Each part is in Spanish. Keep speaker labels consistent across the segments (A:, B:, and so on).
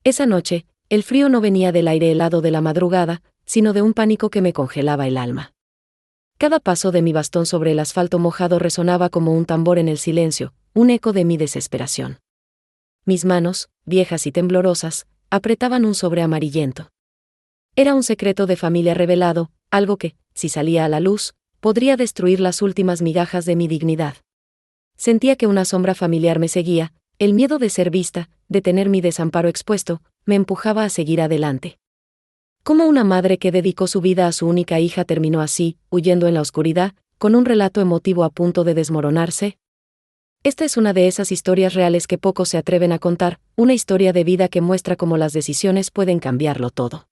A: Esa noche, el frío no venía del aire helado de la madrugada, sino de un pánico que me congelaba el alma. Cada paso de mi bastón sobre el asfalto mojado resonaba como un tambor en el silencio, un eco de mi desesperación. Mis manos, viejas y temblorosas, apretaban un sobre amarillento. Era un secreto de familia revelado, algo que, si salía a la luz, podría destruir las últimas migajas de mi dignidad. Sentía que una sombra familiar me seguía, el miedo de ser vista, de tener mi desamparo expuesto, me empujaba a seguir adelante. ¿Cómo una madre que dedicó su vida a su única hija terminó así, huyendo en la oscuridad, con un relato emotivo a punto de desmoronarse? Esta es una de esas historias reales que pocos se atreven a contar, una historia de vida que muestra cómo las decisiones pueden cambiarlo todo.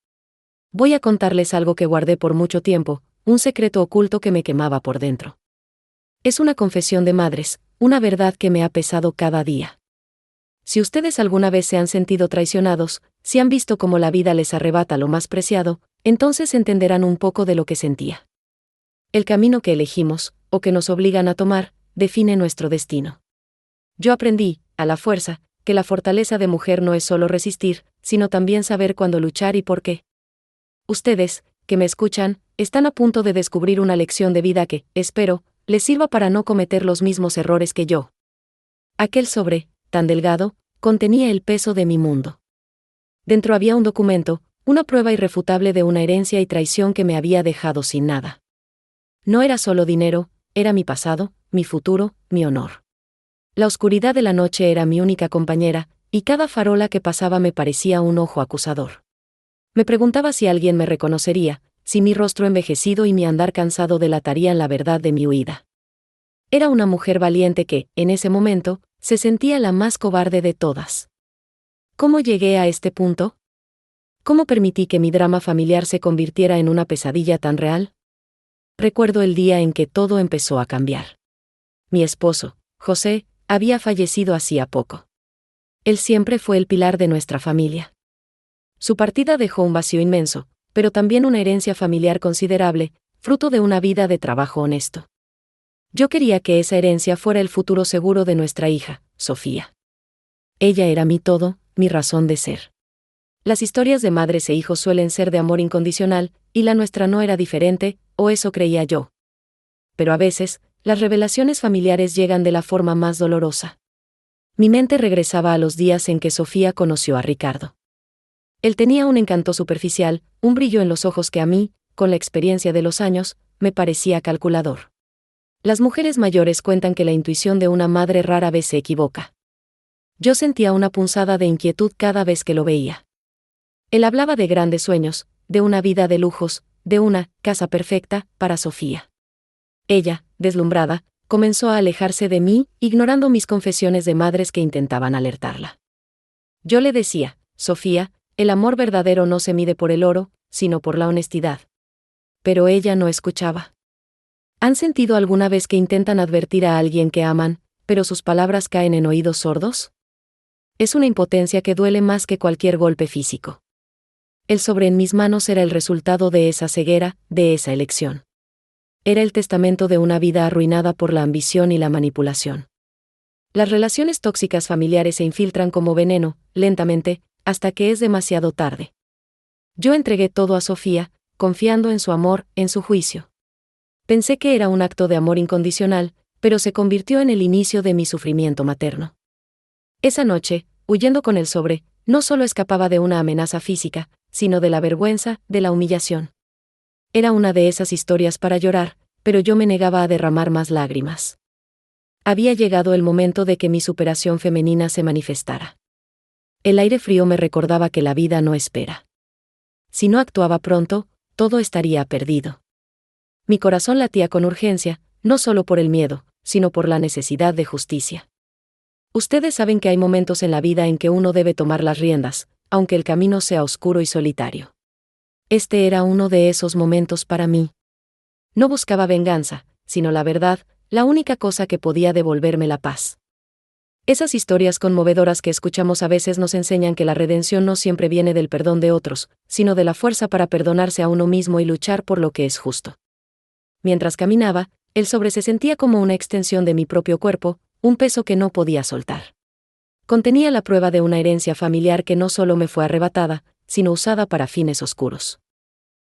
A: Voy a contarles algo que guardé por mucho tiempo, un secreto oculto que me quemaba por dentro. Es una confesión de madres, una verdad que me ha pesado cada día. Si ustedes alguna vez se han sentido traicionados, si han visto cómo la vida les arrebata lo más preciado, entonces entenderán un poco de lo que sentía. El camino que elegimos, o que nos obligan a tomar, define nuestro destino. Yo aprendí, a la fuerza, que la fortaleza de mujer no es solo resistir, sino también saber cuándo luchar y por qué. Ustedes, que me escuchan, están a punto de descubrir una lección de vida que, espero, les sirva para no cometer los mismos errores que yo. Aquel sobre, tan delgado, contenía el peso de mi mundo. Dentro había un documento, una prueba irrefutable de una herencia y traición que me había dejado sin nada. No era solo dinero, era mi pasado, mi futuro, mi honor. La oscuridad de la noche era mi única compañera, y cada farola que pasaba me parecía un ojo acusador. Me preguntaba si alguien me reconocería, si mi rostro envejecido y mi andar cansado delatarían la verdad de mi huida. Era una mujer valiente que, en ese momento, se sentía la más cobarde de todas. ¿Cómo llegué a este punto? ¿Cómo permití que mi drama familiar se convirtiera en una pesadilla tan real? Recuerdo el día en que todo empezó a cambiar. Mi esposo, José, había fallecido hacía poco. Él siempre fue el pilar de nuestra familia. Su partida dejó un vacío inmenso, pero también una herencia familiar considerable, fruto de una vida de trabajo honesto. Yo quería que esa herencia fuera el futuro seguro de nuestra hija, Sofía. Ella era mi todo, mi razón de ser. Las historias de madres e hijos suelen ser de amor incondicional, y la nuestra no era diferente, o eso creía yo. Pero a veces, las revelaciones familiares llegan de la forma más dolorosa. Mi mente regresaba a los días en que Sofía conoció a Ricardo. Él tenía un encanto superficial, un brillo en los ojos que a mí, con la experiencia de los años, me parecía calculador. Las mujeres mayores cuentan que la intuición de una madre rara vez se equivoca. Yo sentía una punzada de inquietud cada vez que lo veía. Él hablaba de grandes sueños, de una vida de lujos, de una casa perfecta para Sofía. Ella, deslumbrada, comenzó a alejarse de mí, ignorando mis confesiones de madres que intentaban alertarla. Yo le decía, Sofía, el amor verdadero no se mide por el oro, sino por la honestidad. Pero ella no escuchaba. ¿Han sentido alguna vez que intentan advertir a alguien que aman, pero sus palabras caen en oídos sordos? Es una impotencia que duele más que cualquier golpe físico. El sobre en mis manos era el resultado de esa ceguera, de esa elección. Era el testamento de una vida arruinada por la ambición y la manipulación. Las relaciones tóxicas familiares se infiltran como veneno, lentamente, hasta que es demasiado tarde. Yo entregué todo a Sofía, confiando en su amor, en su juicio. Pensé que era un acto de amor incondicional, pero se convirtió en el inicio de mi sufrimiento materno. Esa noche, huyendo con el sobre, no solo escapaba de una amenaza física, sino de la vergüenza, de la humillación. Era una de esas historias para llorar, pero yo me negaba a derramar más lágrimas. Había llegado el momento de que mi superación femenina se manifestara. El aire frío me recordaba que la vida no espera. Si no actuaba pronto, todo estaría perdido. Mi corazón latía con urgencia, no solo por el miedo, sino por la necesidad de justicia. Ustedes saben que hay momentos en la vida en que uno debe tomar las riendas, aunque el camino sea oscuro y solitario. Este era uno de esos momentos para mí. No buscaba venganza, sino la verdad, la única cosa que podía devolverme la paz. Esas historias conmovedoras que escuchamos a veces nos enseñan que la redención no siempre viene del perdón de otros, sino de la fuerza para perdonarse a uno mismo y luchar por lo que es justo. Mientras caminaba, el sobre se sentía como una extensión de mi propio cuerpo, un peso que no podía soltar. Contenía la prueba de una herencia familiar que no solo me fue arrebatada, sino usada para fines oscuros.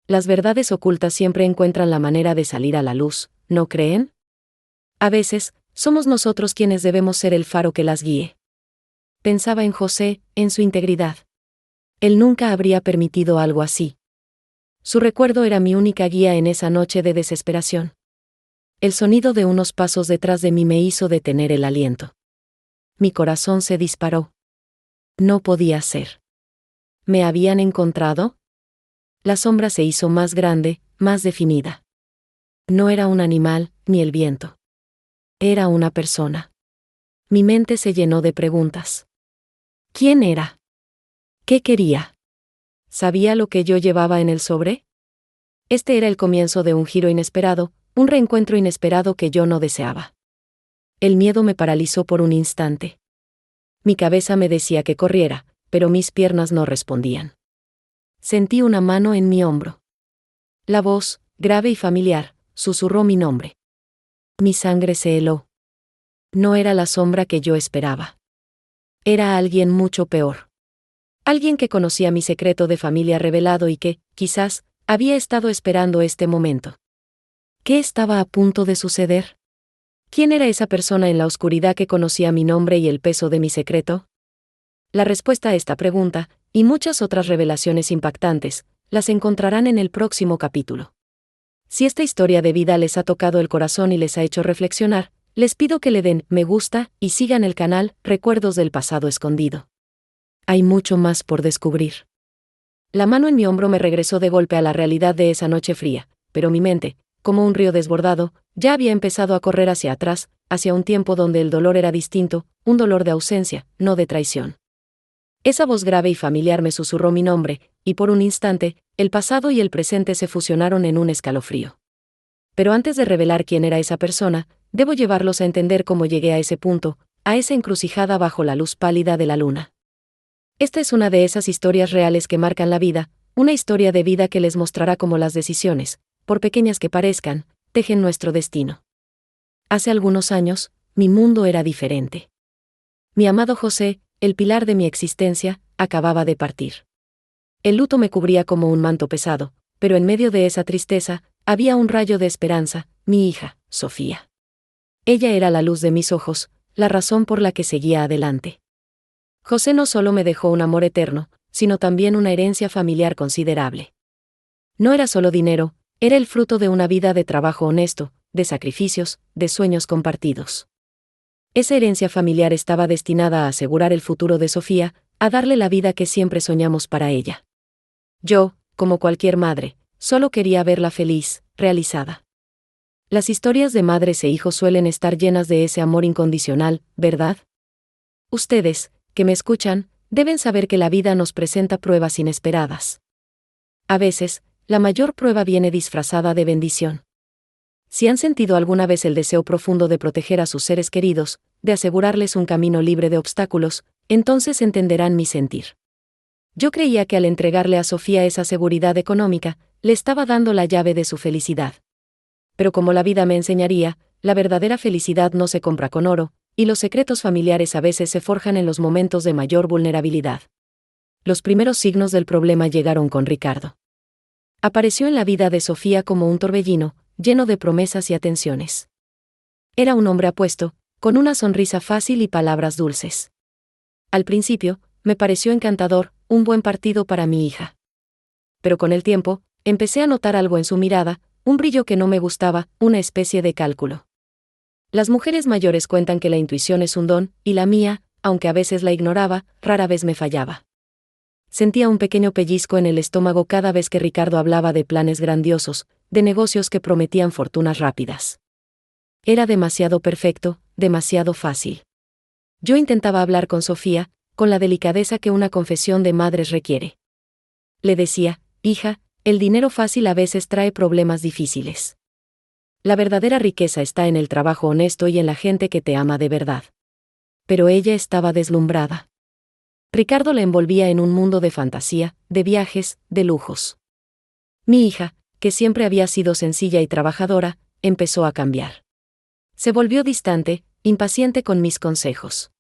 A: Las verdades ocultas siempre encuentran la manera de salir a la luz, ¿no creen? A veces, somos nosotros quienes debemos ser el faro que las guíe. Pensaba en José, en su integridad. Él nunca habría permitido algo así. Su recuerdo era mi única guía en esa noche de desesperación. El sonido de unos pasos detrás de mí me hizo detener el aliento. Mi corazón se disparó. No podía ser. ¿Me habían encontrado? La sombra se hizo más grande, más definida. No era un animal, ni el viento. Era una persona. Mi mente se llenó de preguntas. ¿Quién era? ¿Qué quería? ¿Sabía lo que yo llevaba en el sobre? Este era el comienzo de un giro inesperado, un reencuentro inesperado que yo no deseaba. El miedo me paralizó por un instante. Mi cabeza me decía que corriera, pero mis piernas no respondían. Sentí una mano en mi hombro. La voz, grave y familiar, susurró mi nombre. Mi sangre se heló. No era la sombra que yo esperaba. Era alguien mucho peor. Alguien que conocía mi secreto de familia revelado y que, quizás, había estado esperando este momento. ¿Qué estaba a punto de suceder? ¿Quién era esa persona en la oscuridad que conocía mi nombre y el peso de mi secreto? La respuesta a esta pregunta, y muchas otras revelaciones impactantes, las encontrarán en el próximo capítulo. Si esta historia de vida les ha tocado el corazón y les ha hecho reflexionar, les pido que le den me gusta y sigan el canal Recuerdos del Pasado Escondido. Hay mucho más por descubrir. La mano en mi hombro me regresó de golpe a la realidad de esa noche fría, pero mi mente, como un río desbordado, ya había empezado a correr hacia atrás, hacia un tiempo donde el dolor era distinto, un dolor de ausencia, no de traición. Esa voz grave y familiar me susurró mi nombre, y por un instante, el pasado y el presente se fusionaron en un escalofrío. Pero antes de revelar quién era esa persona, debo llevarlos a entender cómo llegué a ese punto, a esa encrucijada bajo la luz pálida de la luna. Esta es una de esas historias reales que marcan la vida, una historia de vida que les mostrará cómo las decisiones, por pequeñas que parezcan, tejen nuestro destino. Hace algunos años, mi mundo era diferente. Mi amado José, el pilar de mi existencia, acababa de partir. El luto me cubría como un manto pesado, pero en medio de esa tristeza, había un rayo de esperanza, mi hija, Sofía. Ella era la luz de mis ojos, la razón por la que seguía adelante. José no solo me dejó un amor eterno, sino también una herencia familiar considerable. No era solo dinero, era el fruto de una vida de trabajo honesto, de sacrificios, de sueños compartidos. Esa herencia familiar estaba destinada a asegurar el futuro de Sofía, a darle la vida que siempre soñamos para ella. Yo, como cualquier madre, solo quería verla feliz, realizada. Las historias de madres e hijos suelen estar llenas de ese amor incondicional, ¿verdad? Ustedes, que me escuchan, deben saber que la vida nos presenta pruebas inesperadas. A veces, la mayor prueba viene disfrazada de bendición. Si han sentido alguna vez el deseo profundo de proteger a sus seres queridos, de asegurarles un camino libre de obstáculos, entonces entenderán mi sentir. Yo creía que al entregarle a Sofía esa seguridad económica, le estaba dando la llave de su felicidad. Pero como la vida me enseñaría, la verdadera felicidad no se compra con oro, y los secretos familiares a veces se forjan en los momentos de mayor vulnerabilidad. Los primeros signos del problema llegaron con Ricardo. Apareció en la vida de Sofía como un torbellino, lleno de promesas y atenciones. Era un hombre apuesto, con una sonrisa fácil y palabras dulces. Al principio, me pareció encantador, un buen partido para mi hija. Pero con el tiempo, empecé a notar algo en su mirada, un brillo que no me gustaba, una especie de cálculo. Las mujeres mayores cuentan que la intuición es un don, y la mía, aunque a veces la ignoraba, rara vez me fallaba. Sentía un pequeño pellizco en el estómago cada vez que Ricardo hablaba de planes grandiosos, de negocios que prometían fortunas rápidas. Era demasiado perfecto, demasiado fácil. Yo intentaba hablar con Sofía, con la delicadeza que una confesión de madres requiere. Le decía, hija, el dinero fácil a veces trae problemas difíciles. La verdadera riqueza está en el trabajo honesto y en la gente que te ama de verdad. Pero ella estaba deslumbrada. Ricardo la envolvía en un mundo de fantasía, de viajes, de lujos. Mi hija, que siempre había sido sencilla y trabajadora, empezó a cambiar. Se volvió distante, impaciente con mis consejos.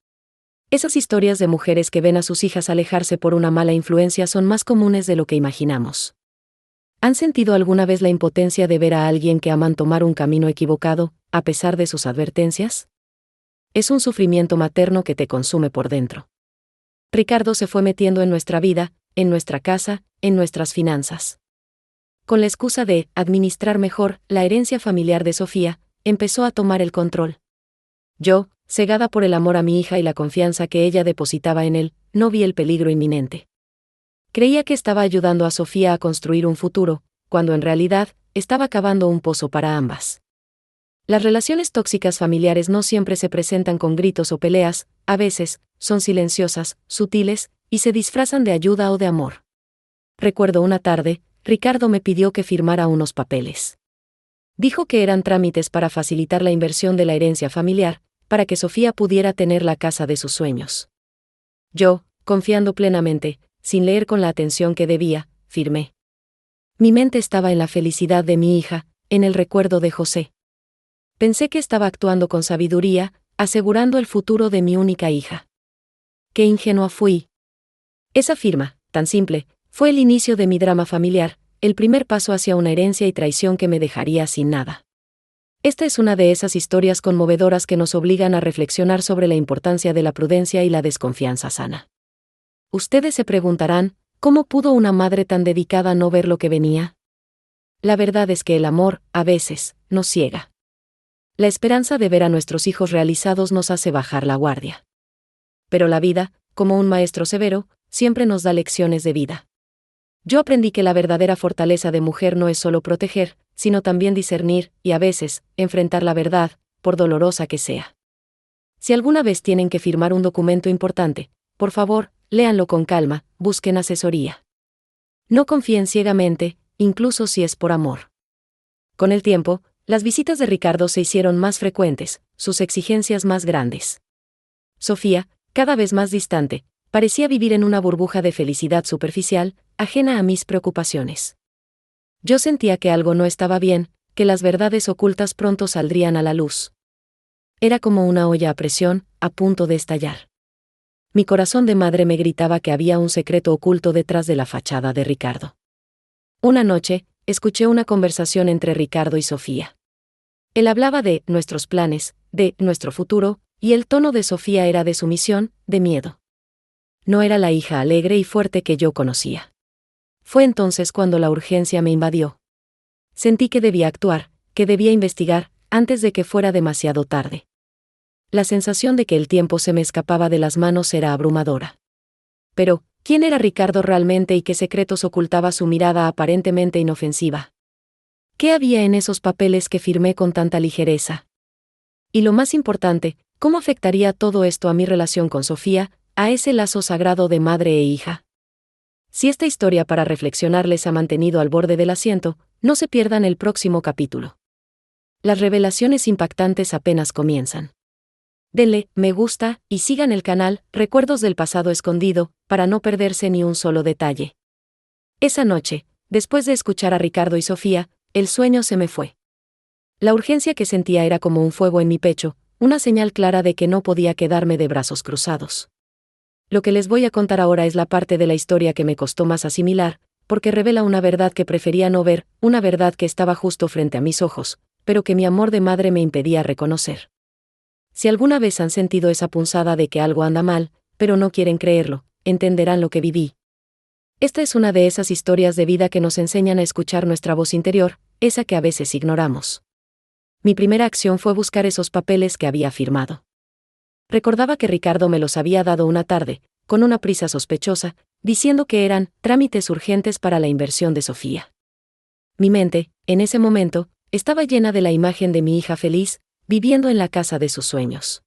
A: Esas historias de mujeres que ven a sus hijas alejarse por una mala influencia son más comunes de lo que imaginamos. ¿Han sentido alguna vez la impotencia de ver a alguien que aman tomar un camino equivocado, a pesar de sus advertencias? Es un sufrimiento materno que te consume por dentro. Ricardo se fue metiendo en nuestra vida, en nuestra casa, en nuestras finanzas. Con la excusa de administrar mejor la herencia familiar de Sofía, empezó a tomar el control. Yo, cegada por el amor a mi hija y la confianza que ella depositaba en él, no vi el peligro inminente. Creía que estaba ayudando a Sofía a construir un futuro, cuando en realidad, estaba cavando un pozo para ambas. Las relaciones tóxicas familiares no siempre se presentan con gritos o peleas, a veces, son silenciosas, sutiles, y se disfrazan de ayuda o de amor. Recuerdo una tarde, Ricardo me pidió que firmara unos papeles. Dijo que eran trámites para facilitar la inversión de la herencia familiar, para que Sofía pudiera tener la casa de sus sueños. Yo, confiando plenamente, sin leer con la atención que debía, firmé. Mi mente estaba en la felicidad de mi hija, en el recuerdo de José. Pensé que estaba actuando con sabiduría, asegurando el futuro de mi única hija. ¡Qué ingenua fui! Esa firma, tan simple, fue el inicio de mi drama familiar, el primer paso hacia una herencia y traición que me dejaría sin nada. Esta es una de esas historias conmovedoras que nos obligan a reflexionar sobre la importancia de la prudencia y la desconfianza sana. Ustedes se preguntarán, ¿cómo pudo una madre tan dedicada no ver lo que venía? La verdad es que el amor, a veces, nos ciega. La esperanza de ver a nuestros hijos realizados nos hace bajar la guardia. Pero la vida, como un maestro severo, siempre nos da lecciones de vida. Yo aprendí que la verdadera fortaleza de mujer no es solo proteger, sino también discernir, y a veces, enfrentar la verdad, por dolorosa que sea. Si alguna vez tienen que firmar un documento importante, por favor, léanlo con calma, busquen asesoría. No confíen ciegamente, incluso si es por amor. Con el tiempo, las visitas de Ricardo se hicieron más frecuentes, sus exigencias más grandes. Sofía, cada vez más distante, parecía vivir en una burbuja de felicidad superficial, ajena a mis preocupaciones. Yo sentía que algo no estaba bien, que las verdades ocultas pronto saldrían a la luz. Era como una olla a presión, a punto de estallar. Mi corazón de madre me gritaba que había un secreto oculto detrás de la fachada de Ricardo. Una noche, escuché una conversación entre Ricardo y Sofía. Él hablaba de nuestros planes, de nuestro futuro, y el tono de Sofía era de sumisión, de miedo. No era la hija alegre y fuerte que yo conocía. Fue entonces cuando la urgencia me invadió. Sentí que debía actuar, que debía investigar, antes de que fuera demasiado tarde. La sensación de que el tiempo se me escapaba de las manos era abrumadora. Pero, ¿quién era Ricardo realmente y qué secretos ocultaba su mirada aparentemente inofensiva? ¿Qué había en esos papeles que firmé con tanta ligereza? Y lo más importante, ¿cómo afectaría todo esto a mi relación con Sofía, a ese lazo sagrado de madre e hija? Si esta historia para reflexionar les ha mantenido al borde del asiento, no se pierdan el próximo capítulo. Las revelaciones impactantes apenas comienzan. Denle me gusta y sigan el canal Recuerdos del Pasado Escondido para no perderse ni un solo detalle. Esa noche, después de escuchar a Ricardo y Sofía, el sueño se me fue. La urgencia que sentía era como un fuego en mi pecho, una señal clara de que no podía quedarme de brazos cruzados. Lo que les voy a contar ahora es la parte de la historia que me costó más asimilar, porque revela una verdad que prefería no ver, una verdad que estaba justo frente a mis ojos, pero que mi amor de madre me impedía reconocer. Si alguna vez han sentido esa punzada de que algo anda mal, pero no quieren creerlo, entenderán lo que viví. Esta es una de esas historias de vida que nos enseñan a escuchar nuestra voz interior, esa que a veces ignoramos. Mi primera acción fue buscar esos papeles que había firmado. Recordaba que Ricardo me los había dado una tarde, con una prisa sospechosa, diciendo que eran trámites urgentes para la inversión de Sofía. Mi mente, en ese momento, estaba llena de la imagen de mi hija feliz, viviendo en la casa de sus sueños.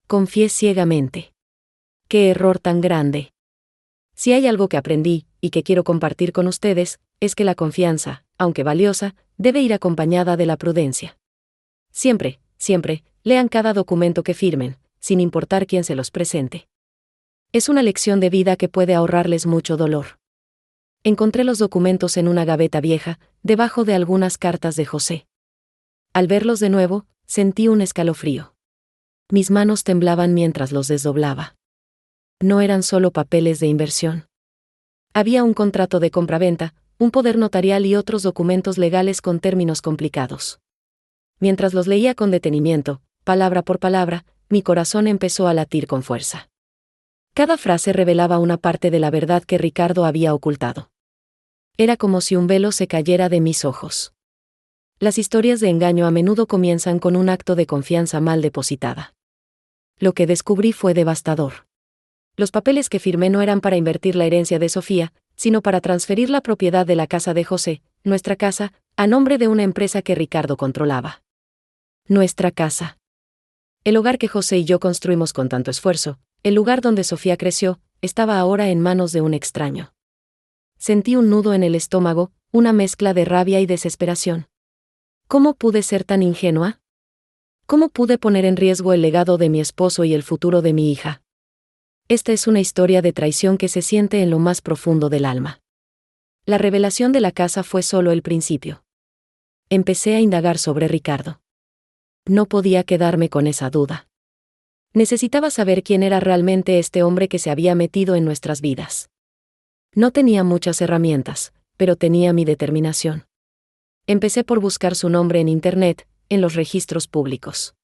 A: Confié ciegamente. ¡Qué error tan grande! Si hay algo que aprendí, y que quiero compartir con ustedes, es que la confianza, aunque valiosa, debe ir acompañada de la prudencia. Siempre, siempre, lean cada documento que firmen, sin importar quién se los presente. Es una lección de vida que puede ahorrarles mucho dolor. Encontré los documentos en una gaveta vieja, debajo de algunas cartas de José. Al verlos de nuevo, sentí un escalofrío. Mis manos temblaban mientras los desdoblaba. No eran solo papeles de inversión. Había un contrato de compraventa, un poder notarial y otros documentos legales con términos complicados. Mientras los leía con detenimiento, palabra por palabra, mi corazón empezó a latir con fuerza. Cada frase revelaba una parte de la verdad que Ricardo había ocultado. Era como si un velo se cayera de mis ojos. Las historias de engaño a menudo comienzan con un acto de confianza mal depositada. Lo que descubrí fue devastador. Los papeles que firmé no eran para invertir la herencia de Sofía, sino para transferir la propiedad de la casa de José, nuestra casa, a nombre de una empresa que Ricardo controlaba. Nuestra casa. El hogar que José y yo construimos con tanto esfuerzo, el lugar donde Sofía creció, estaba ahora en manos de un extraño. Sentí un nudo en el estómago, una mezcla de rabia y desesperación. ¿Cómo pude ser tan ingenua? ¿Cómo pude poner en riesgo el legado de mi esposo y el futuro de mi hija? Esta es una historia de traición que se siente en lo más profundo del alma. La revelación de la casa fue solo el principio. Empecé a indagar sobre Ricardo. No podía quedarme con esa duda. Necesitaba saber quién era realmente este hombre que se había metido en nuestras vidas. No tenía muchas herramientas, pero tenía mi determinación. Empecé por buscar su nombre en Internet, en los registros públicos.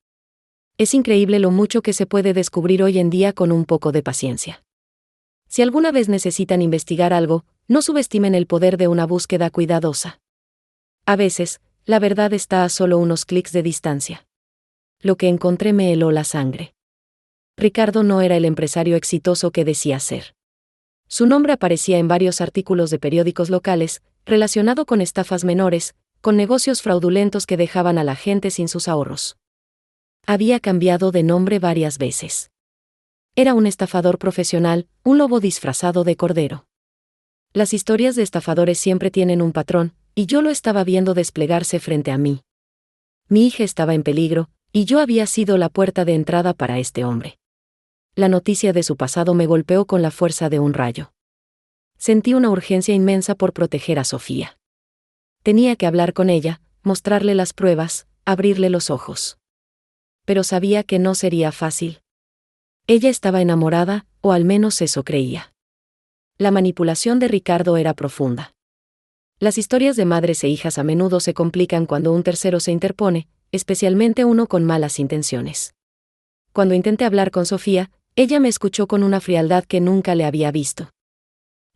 A: Es increíble lo mucho que se puede descubrir hoy en día con un poco de paciencia. Si alguna vez necesitan investigar algo, no subestimen el poder de una búsqueda cuidadosa. A veces, la verdad está a solo unos clics de distancia. Lo que encontré me heló la sangre. Ricardo no era el empresario exitoso que decía ser. Su nombre aparecía en varios artículos de periódicos locales, relacionado con estafas menores, con negocios fraudulentos que dejaban a la gente sin sus ahorros. Había cambiado de nombre varias veces. Era un estafador profesional, un lobo disfrazado de cordero. Las historias de estafadores siempre tienen un patrón, y yo lo estaba viendo desplegarse frente a mí. Mi hija estaba en peligro, y yo había sido la puerta de entrada para este hombre. La noticia de su pasado me golpeó con la fuerza de un rayo. Sentí una urgencia inmensa por proteger a Sofía. Tenía que hablar con ella, mostrarle las pruebas, abrirle los ojos. Pero sabía que no sería fácil. Ella estaba enamorada, o al menos eso creía. La manipulación de Ricardo era profunda. Las historias de madres e hijas a menudo se complican cuando un tercero se interpone, especialmente uno con malas intenciones. Cuando intenté hablar con Sofía, ella me escuchó con una frialdad que nunca le había visto.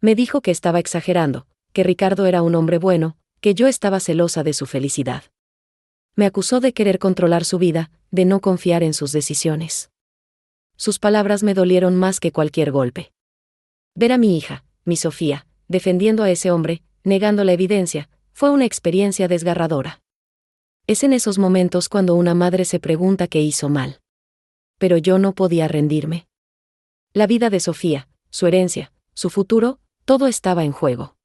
A: Me dijo que estaba exagerando, que Ricardo era un hombre bueno, que yo estaba celosa de su felicidad. Me acusó de querer controlar su vida, de no confiar en sus decisiones. Sus palabras me dolieron más que cualquier golpe. Ver a mi hija, mi Sofía, defendiendo a ese hombre, negando la evidencia, fue una experiencia desgarradora. Es en esos momentos cuando una madre se pregunta qué hizo mal. Pero yo no podía rendirme. La vida de Sofía, su herencia, su futuro, todo estaba en juego.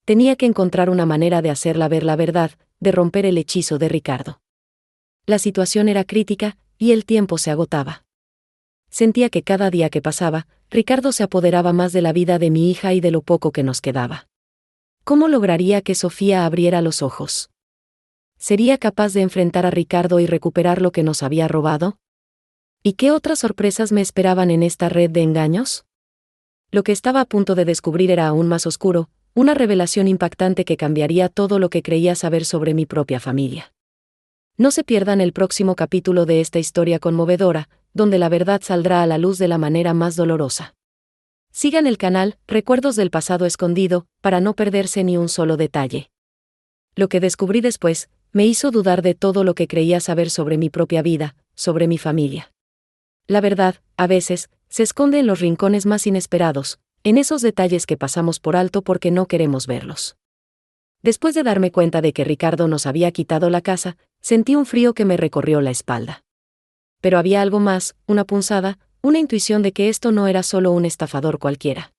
A: Tenía que encontrar una manera de hacerla ver la verdad, de romper el hechizo de Ricardo. La situación era crítica, y el tiempo se agotaba. Sentía que cada día que pasaba, Ricardo se apoderaba más de la vida de mi hija y de lo poco que nos quedaba. ¿Cómo lograría que Sofía abriera los ojos? ¿Sería capaz de enfrentar a Ricardo y recuperar lo que nos había robado? ¿Y qué otras sorpresas me esperaban en esta red de engaños? Lo que estaba a punto de descubrir era aún más oscuro, una revelación impactante que cambiaría todo lo que creía saber sobre mi propia familia. No se pierdan el próximo capítulo de esta historia conmovedora, donde la verdad saldrá a la luz de la manera más dolorosa. Sigan el canal Recuerdos del Pasado Escondido, para no perderse ni un solo detalle. Lo que descubrí después, me hizo dudar de todo lo que creía saber sobre mi propia vida, sobre mi familia. La verdad, a veces, se esconde en los rincones más inesperados, en esos detalles que pasamos por alto porque no queremos verlos. Después de darme cuenta de que Ricardo nos había quitado la casa, sentí un frío que me recorrió la espalda. Pero había algo más, una punzada, una intuición de que esto no era solo un estafador cualquiera.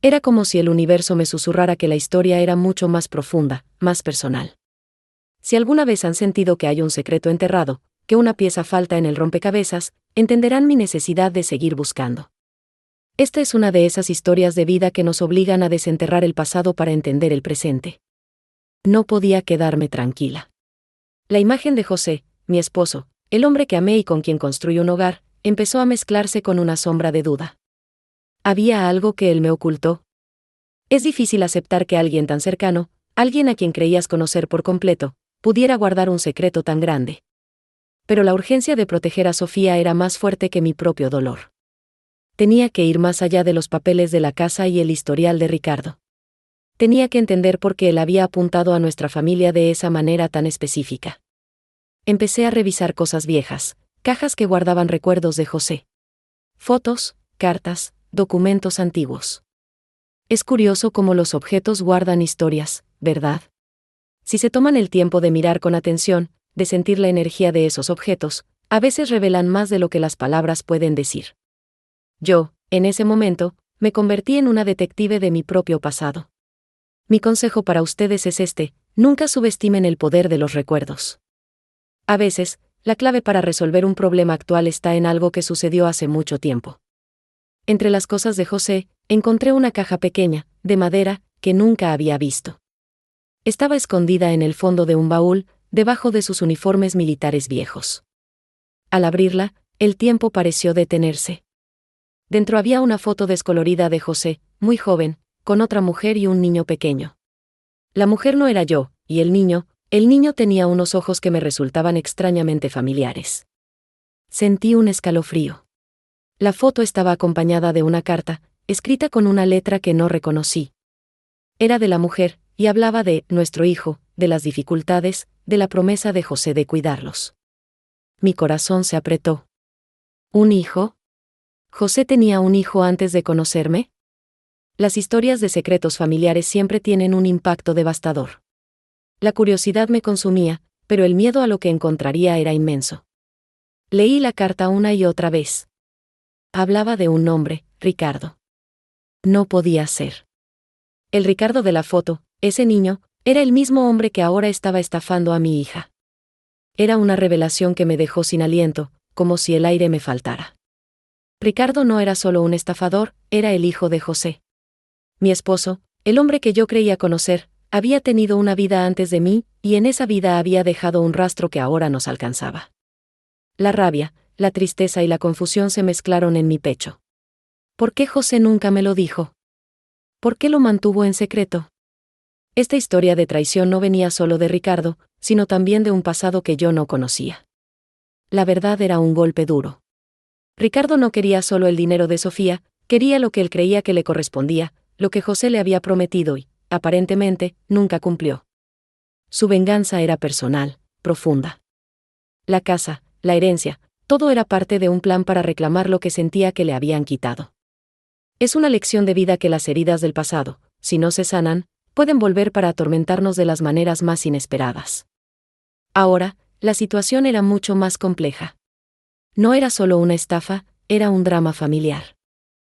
A: Era como si el universo me susurrara que la historia era mucho más profunda, más personal. Si alguna vez han sentido que hay un secreto enterrado, que una pieza falta en el rompecabezas, entenderán mi necesidad de seguir buscando. Esta es una de esas historias de vida que nos obligan a desenterrar el pasado para entender el presente. No podía quedarme tranquila. La imagen de José, mi esposo, el hombre que amé y con quien construí un hogar, empezó a mezclarse con una sombra de duda. ¿Había algo que él me ocultó? Es difícil aceptar que alguien tan cercano, alguien a quien creías conocer por completo, pudiera guardar un secreto tan grande. Pero la urgencia de proteger a Sofía era más fuerte que mi propio dolor. Tenía que ir más allá de los papeles de la casa y el historial de Ricardo. Tenía que entender por qué él había apuntado a nuestra familia de esa manera tan específica. Empecé a revisar cosas viejas, cajas que guardaban recuerdos de José. Fotos, cartas, documentos antiguos. Es curioso cómo los objetos guardan historias, ¿verdad? Si se toman el tiempo de mirar con atención, de sentir la energía de esos objetos, a veces revelan más de lo que las palabras pueden decir. Yo, en ese momento, me convertí en una detective de mi propio pasado. Mi consejo para ustedes es este: nunca subestimen el poder de los recuerdos. A veces, la clave para resolver un problema actual está en algo que sucedió hace mucho tiempo. Entre las cosas de José, encontré una caja pequeña, de madera, que nunca había visto. Estaba escondida en el fondo de un baúl, debajo de sus uniformes militares viejos. Al abrirla, el tiempo pareció detenerse. Dentro había una foto descolorida de José, muy joven, con otra mujer y un niño pequeño. La mujer no era yo, y el niño tenía unos ojos que me resultaban extrañamente familiares. Sentí un escalofrío. La foto estaba acompañada de una carta, escrita con una letra que no reconocí. Era de la mujer, y hablaba de nuestro hijo, de las dificultades, de la promesa de José de cuidarlos. Mi corazón se apretó. ¿Un hijo? ¿José tenía un hijo antes de conocerme? Las historias de secretos familiares siempre tienen un impacto devastador. La curiosidad me consumía, pero el miedo a lo que encontraría era inmenso. Leí la carta una y otra vez. Hablaba de un nombre, Ricardo. No podía ser. El Ricardo de la foto, ese niño, era el mismo hombre que ahora estaba estafando a mi hija. Era una revelación que me dejó sin aliento, como si el aire me faltara. Ricardo no era solo un estafador, era el hijo de José. Mi esposo, el hombre que yo creía conocer, había tenido una vida antes de mí, y en esa vida había dejado un rastro que ahora nos alcanzaba. La rabia, la tristeza y la confusión se mezclaron en mi pecho. ¿Por qué José nunca me lo dijo? ¿Por qué lo mantuvo en secreto? Esta historia de traición no venía solo de Ricardo, sino también de un pasado que yo no conocía. La verdad era un golpe duro. Ricardo no quería solo el dinero de Sofía, quería lo que él creía que le correspondía, lo que José le había prometido y, aparentemente, nunca cumplió. Su venganza era personal, profunda. La casa, la herencia, todo era parte de un plan para reclamar lo que sentía que le habían quitado. Es una lección de vida que las heridas del pasado, si no se sanan, pueden volver para atormentarnos de las maneras más inesperadas. Ahora, la situación era mucho más compleja. No era solo una estafa, era un drama familiar.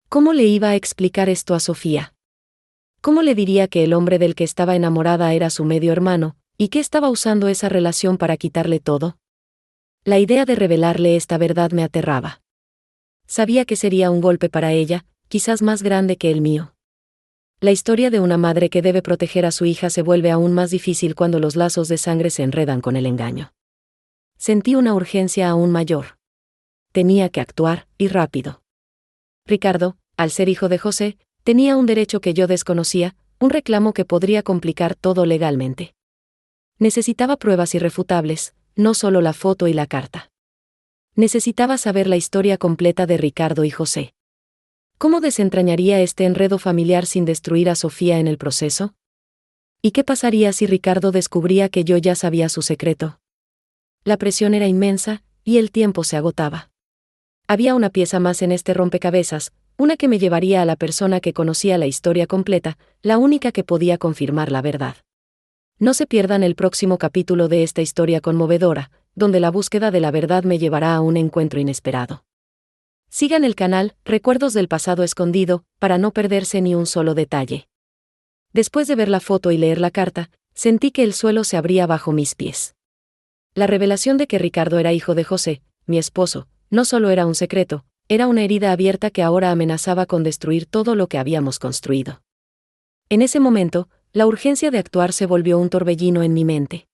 A: ¿Cómo le iba a explicar esto a Sofía? ¿Cómo le diría que el hombre del que estaba enamorada era su medio hermano, y que estaba usando esa relación para quitarle todo? La idea de revelarle esta verdad me aterraba. Sabía que sería un golpe para ella, quizás más grande que el mío. La historia de una madre que debe proteger a su hija se vuelve aún más difícil cuando los lazos de sangre se enredan con el engaño. Sentí una urgencia aún mayor. Tenía que actuar, y rápido. Ricardo, al ser hijo de José, tenía un derecho que yo desconocía, un reclamo que podría complicar todo legalmente. Necesitaba pruebas irrefutables, no solo la foto y la carta. Necesitaba saber la historia completa de Ricardo y José. ¿Cómo desentrañaría este enredo familiar sin destruir a Sofía en el proceso? ¿Y qué pasaría si Ricardo descubría que yo ya sabía su secreto? La presión era inmensa, y el tiempo se agotaba. Había una pieza más en este rompecabezas, una que me llevaría a la persona que conocía la historia completa, la única que podía confirmar la verdad. No se pierdan el próximo capítulo de esta historia conmovedora, donde la búsqueda de la verdad me llevará a un encuentro inesperado. Sigan el canal Recuerdos del Pasado Escondido, para no perderse ni un solo detalle. Después de ver la foto y leer la carta, sentí que el suelo se abría bajo mis pies. La revelación de que Ricardo era hijo de José, mi esposo, no solo era un secreto, era una herida abierta que ahora amenazaba con destruir todo lo que habíamos construido. En ese momento, la urgencia de actuar se volvió un torbellino en mi mente.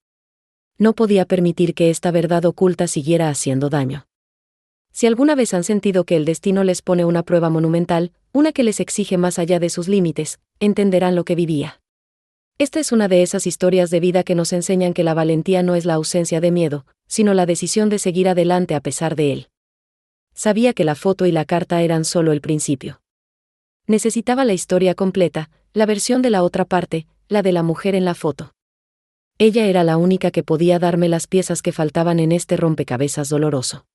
A: No podía permitir que esta verdad oculta siguiera haciendo daño. Si alguna vez han sentido que el destino les pone una prueba monumental, una que les exige más allá de sus límites, entenderán lo que vivía. Esta es una de esas historias de vida que nos enseñan que la valentía no es la ausencia de miedo, sino la decisión de seguir adelante a pesar de él. Sabía que la foto y la carta eran solo el principio. Necesitaba la historia completa, la versión de la otra parte, la de la mujer en la foto. Ella era la única que podía darme las piezas que faltaban en este rompecabezas doloroso.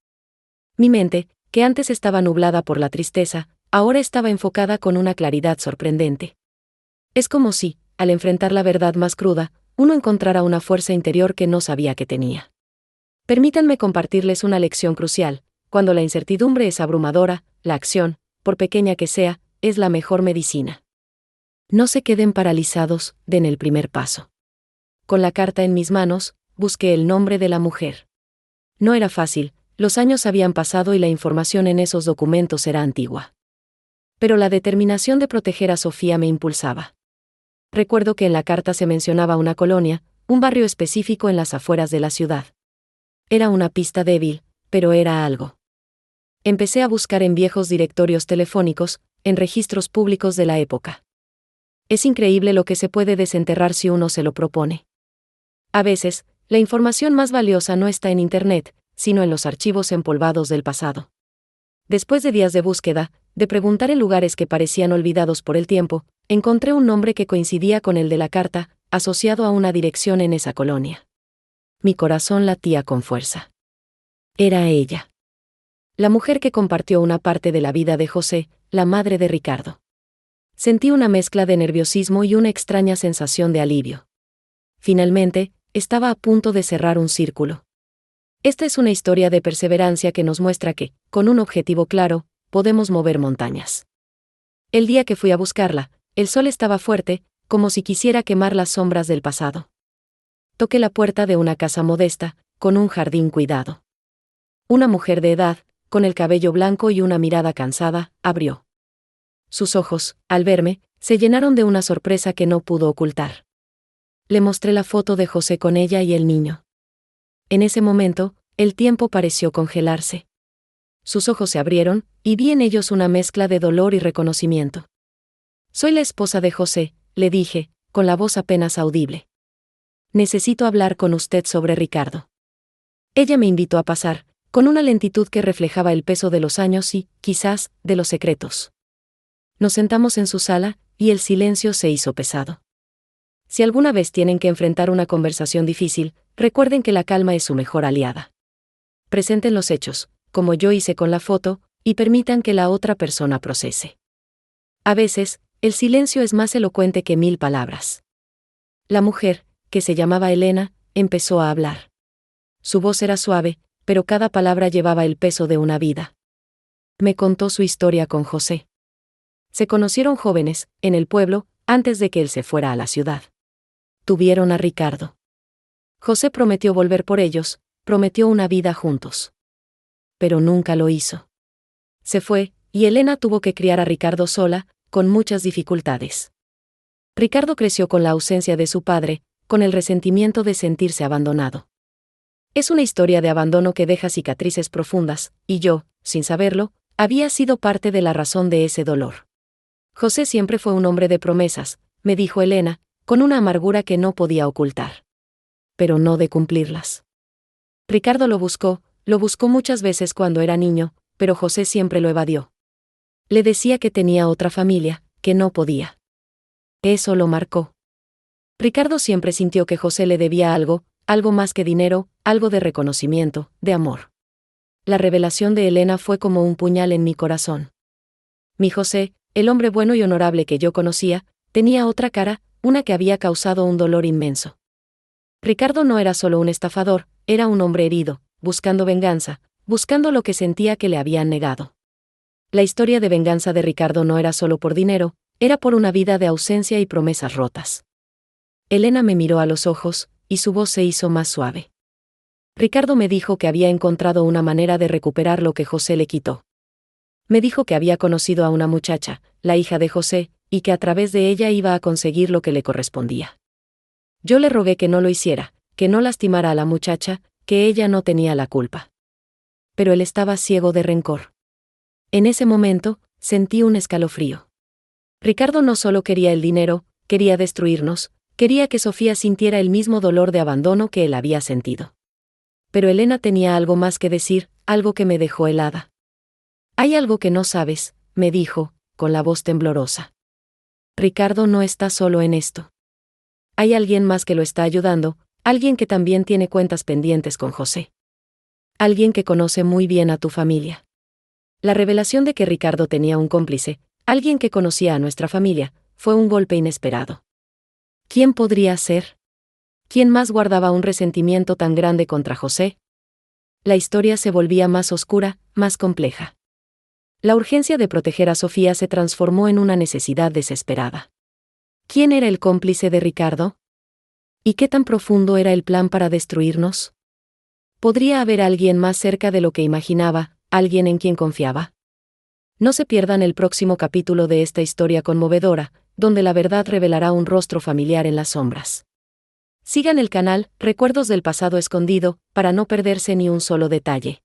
A: Mi mente, que antes estaba nublada por la tristeza, ahora estaba enfocada con una claridad sorprendente. Es como si, al enfrentar la verdad más cruda, uno encontrara una fuerza interior que no sabía que tenía. Permítanme compartirles una lección crucial: cuando la incertidumbre es abrumadora, la acción, por pequeña que sea, es la mejor medicina. No se queden paralizados, den el primer paso. Con la carta en mis manos, busqué el nombre de la mujer. No era fácil, los años habían pasado y la información en esos documentos era antigua. Pero la determinación de proteger a Sofía me impulsaba. Recuerdo que en la carta se mencionaba una colonia, un barrio específico en las afueras de la ciudad. Era una pista débil, pero era algo. Empecé a buscar en viejos directorios telefónicos, en registros públicos de la época. Es increíble lo que se puede desenterrar si uno se lo propone. A veces, la información más valiosa no está en Internet, sino en los archivos empolvados del pasado. Después de días de búsqueda, de preguntar en lugares que parecían olvidados por el tiempo, encontré un nombre que coincidía con el de la carta, asociado a una dirección en esa colonia. Mi corazón latía con fuerza. Era ella. La mujer que compartió una parte de la vida de José, la madre de Ricardo. Sentí una mezcla de nerviosismo y una extraña sensación de alivio. Finalmente, estaba a punto de cerrar un círculo. Esta es una historia de perseverancia que nos muestra que, con un objetivo claro, podemos mover montañas. El día que fui a buscarla, el sol estaba fuerte, como si quisiera quemar las sombras del pasado. Toqué la puerta de una casa modesta, con un jardín cuidado. Una mujer de edad, con el cabello blanco y una mirada cansada, abrió. Sus ojos, al verme, se llenaron de una sorpresa que no pudo ocultar. Le mostré la foto de José con ella y el niño. En ese momento, el tiempo pareció congelarse. Sus ojos se abrieron, y vi en ellos una mezcla de dolor y reconocimiento. «Soy la esposa de José», le dije, con la voz apenas audible. «Necesito hablar con usted sobre Ricardo». Ella me invitó a pasar, con una lentitud que reflejaba el peso de los años y, quizás, de los secretos. Nos sentamos en su sala, y el silencio se hizo pesado. Si alguna vez tienen que enfrentar una conversación difícil, recuerden que la calma es su mejor aliada. Presenten los hechos, como yo hice con la foto, y permitan que la otra persona procese. A veces, el silencio es más elocuente que 1000 palabras. La mujer, que se llamaba Elena, empezó a hablar. Su voz era suave, pero cada palabra llevaba el peso de una vida. Me contó su historia con José. Se conocieron jóvenes, en el pueblo, antes de que él se fuera a la ciudad. Tuvieron a Ricardo. José prometió volver por ellos, prometió una vida juntos. Pero nunca lo hizo. Se fue, y Elena tuvo que criar a Ricardo sola, con muchas dificultades. Ricardo creció con la ausencia de su padre, con el resentimiento de sentirse abandonado. Es una historia de abandono que deja cicatrices profundas, y yo, sin saberlo, había sido parte de la razón de ese dolor. José siempre fue un hombre de promesas, me dijo Elena, con una amargura que no podía ocultar. Pero no de cumplirlas. Ricardo lo buscó muchas veces cuando era niño, pero José siempre lo evadió. Le decía que tenía otra familia, que no podía. Eso lo marcó. Ricardo siempre sintió que José le debía algo más que dinero, algo de reconocimiento, de amor. La revelación de Elena fue como un puñal en mi corazón. Mi José, el hombre bueno y honorable que yo conocía, tenía otra cara, una que había causado un dolor inmenso. Ricardo no era solo un estafador, era un hombre herido, buscando venganza, buscando lo que sentía que le habían negado. La historia de venganza de Ricardo no era solo por dinero, era por una vida de ausencia y promesas rotas. Elena me miró a los ojos, y su voz se hizo más suave. Ricardo me dijo que había encontrado una manera de recuperar lo que José le quitó. Me dijo que había conocido a una muchacha, la hija de José, y que a través de ella iba a conseguir lo que le correspondía. Yo le rogué que no lo hiciera, que no lastimara a la muchacha, que ella no tenía la culpa. Pero él estaba ciego de rencor. En ese momento, sentí un escalofrío. Ricardo no solo quería el dinero, quería destruirnos, quería que Sofía sintiera el mismo dolor de abandono que él había sentido. Pero Elena tenía algo más que decir, algo que me dejó helada. Hay algo que no sabes, me dijo, con la voz temblorosa. Ricardo no está solo en esto. Hay alguien más que lo está ayudando, alguien que también tiene cuentas pendientes con José. Alguien que conoce muy bien a tu familia. La revelación de que Ricardo tenía un cómplice, alguien que conocía a nuestra familia, fue un golpe inesperado. ¿Quién podría ser? ¿Quién más guardaba un resentimiento tan grande contra José? La historia se volvía más oscura, más compleja. La urgencia de proteger a Sofía se transformó en una necesidad desesperada. ¿Quién era el cómplice de Ricardo? ¿Y qué tan profundo era el plan para destruirnos? ¿Podría haber alguien más cerca de lo que imaginaba, alguien en quien confiaba? No se pierdan el próximo capítulo de esta historia conmovedora, donde la verdad revelará un rostro familiar en las sombras. Sigan el canal Recuerdos del Pasado Escondido, para no perderse ni un solo detalle.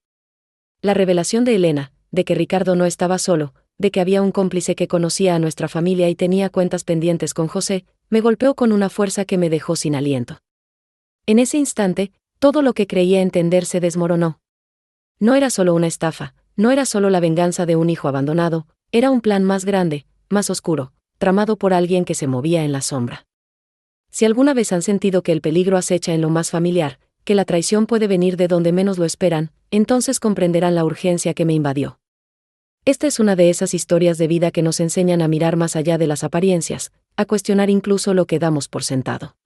A: La revelación de Elena, de que Ricardo no estaba solo, de que había un cómplice que conocía a nuestra familia y tenía cuentas pendientes con José, me golpeó con una fuerza que me dejó sin aliento. En ese instante, todo lo que creía entender se desmoronó. No era solo una estafa, no era solo la venganza de un hijo abandonado, era un plan más grande, más oscuro, tramado por alguien que se movía en la sombra. Si alguna vez han sentido que el peligro acecha en lo más familiar, que la traición puede venir de donde menos lo esperan, entonces comprenderán la urgencia que me invadió. Esta es una de esas historias de vida que nos enseñan a mirar más allá de las apariencias, a cuestionar incluso lo que damos por sentado.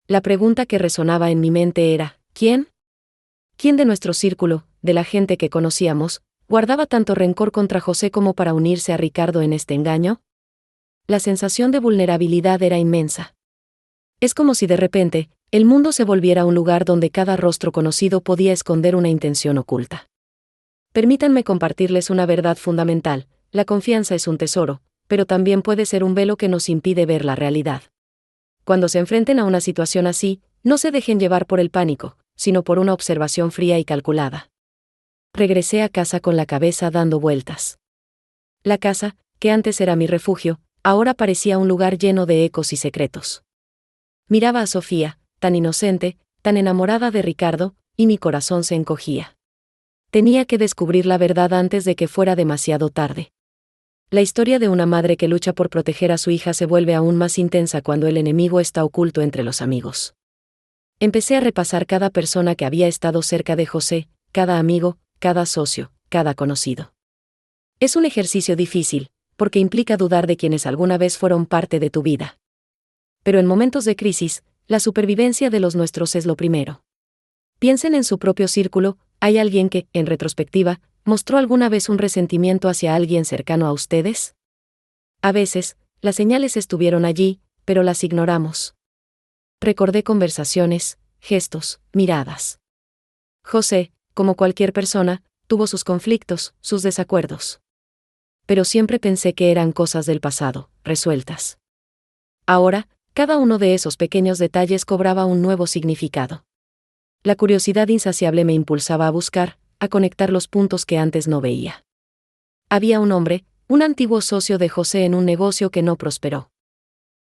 A: La pregunta que resonaba en mi mente era, ¿quién? ¿Quién de nuestro círculo, de la gente que conocíamos, guardaba tanto rencor contra José como para unirse a Ricardo en este engaño? La sensación de vulnerabilidad era inmensa. Es como si de repente, el mundo se volviera un lugar donde cada rostro conocido podía esconder una intención oculta. Permítanme compartirles una verdad fundamental: la confianza es un tesoro, pero también puede ser un velo que nos impide ver la realidad. Cuando se enfrenten a una situación así, no se dejen llevar por el pánico, sino por una observación fría y calculada. Regresé a casa con la cabeza dando vueltas. La casa, que antes era mi refugio, ahora parecía un lugar lleno de ecos y secretos. Miraba a Sofía, tan inocente, tan enamorada de Ricardo, y mi corazón se encogía. Tenía que descubrir la verdad antes de que fuera demasiado tarde. La historia de una madre que lucha por proteger a su hija se vuelve aún más intensa cuando el enemigo está oculto entre los amigos. Empecé a repasar cada persona que había estado cerca de José, cada amigo, cada socio, cada conocido. Es un ejercicio difícil, porque implica dudar de quienes alguna vez fueron parte de tu vida. Pero en momentos de crisis, la supervivencia de los nuestros es lo primero. Piensen en su propio círculo. ¿Hay alguien que, en retrospectiva, mostró alguna vez un resentimiento hacia alguien cercano a ustedes? A veces, las señales estuvieron allí, pero las ignoramos. Recordé conversaciones, gestos, miradas. José, como cualquier persona, tuvo sus conflictos, sus desacuerdos. Pero siempre pensé que eran cosas del pasado, resueltas. Ahora, cada uno de esos pequeños detalles cobraba un nuevo significado. La curiosidad insaciable me impulsaba a buscar, a conectar los puntos que antes no veía. Había un hombre, un antiguo socio de José en un negocio que no prosperó.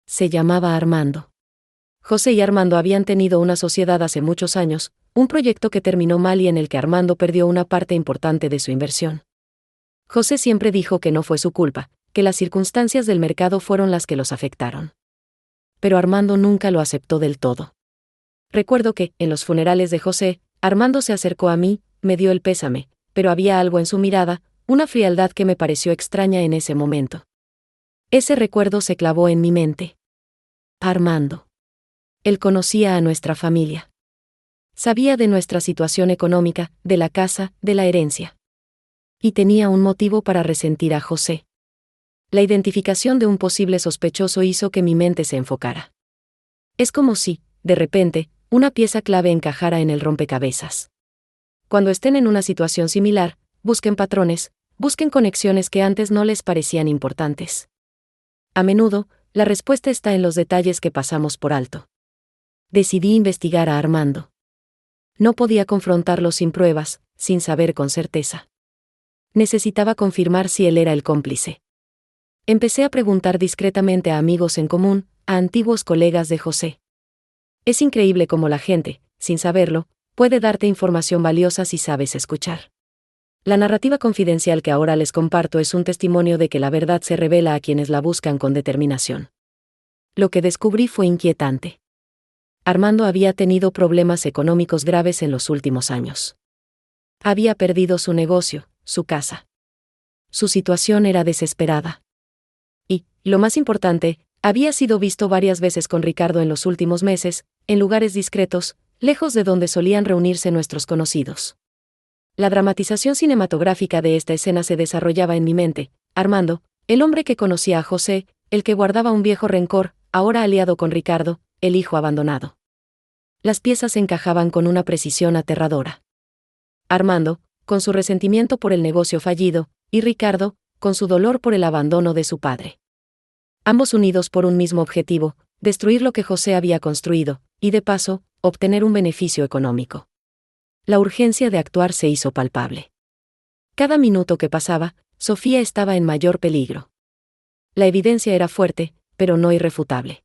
A: Se llamaba Armando. José y Armando habían tenido una sociedad hace muchos años, un proyecto que terminó mal y en el que Armando perdió una parte importante de su inversión. José siempre dijo que no fue su culpa, que las circunstancias del mercado fueron las que los afectaron. Pero Armando nunca lo aceptó del todo. Recuerdo que, en los funerales de José, Armando se acercó a mí, me dio el pésame, pero había algo en su mirada, una frialdad que me pareció extraña en ese momento. Ese recuerdo se clavó en mi mente. Armando. Él conocía a nuestra familia. Sabía de nuestra situación económica, de la casa, de la herencia. Y tenía un motivo para resentir a José. La identificación de un posible sospechoso hizo que mi mente se enfocara. Es como si, de repente, una pieza clave encajara en el rompecabezas. Cuando estén en una situación similar, busquen patrones, busquen conexiones que antes no les parecían importantes. A menudo, la respuesta está en los detalles que pasamos por alto. Decidí investigar a Armando. No podía confrontarlo sin pruebas, sin saber con certeza. Necesitaba confirmar si él era el cómplice. Empecé a preguntar discretamente a amigos en común, a antiguos colegas de José. Es increíble cómo la gente, sin saberlo, puede darte información valiosa si sabes escuchar. La narrativa confidencial que ahora les comparto es un testimonio de que la verdad se revela a quienes la buscan con determinación. Lo que descubrí fue inquietante. Armando había tenido problemas económicos graves en los últimos años. Había perdido su negocio, su casa. Su situación era desesperada. Y, lo más importante, había sido visto varias veces con Ricardo en los últimos meses, en lugares discretos, lejos de donde solían reunirse nuestros conocidos. La dramatización cinematográfica de esta escena se desarrollaba en mi mente. Armando, el hombre que conocía a José, el que guardaba un viejo rencor, ahora aliado con Ricardo, el hijo abandonado. Las piezas encajaban con una precisión aterradora. Armando, con su resentimiento por el negocio fallido, y Ricardo, con su dolor por el abandono de su padre. Ambos unidos por un mismo objetivo, destruir lo que José había construido, y de paso, obtener un beneficio económico. La urgencia de actuar se hizo palpable. Cada minuto que pasaba, Sofía estaba en mayor peligro. La evidencia era fuerte, pero no irrefutable.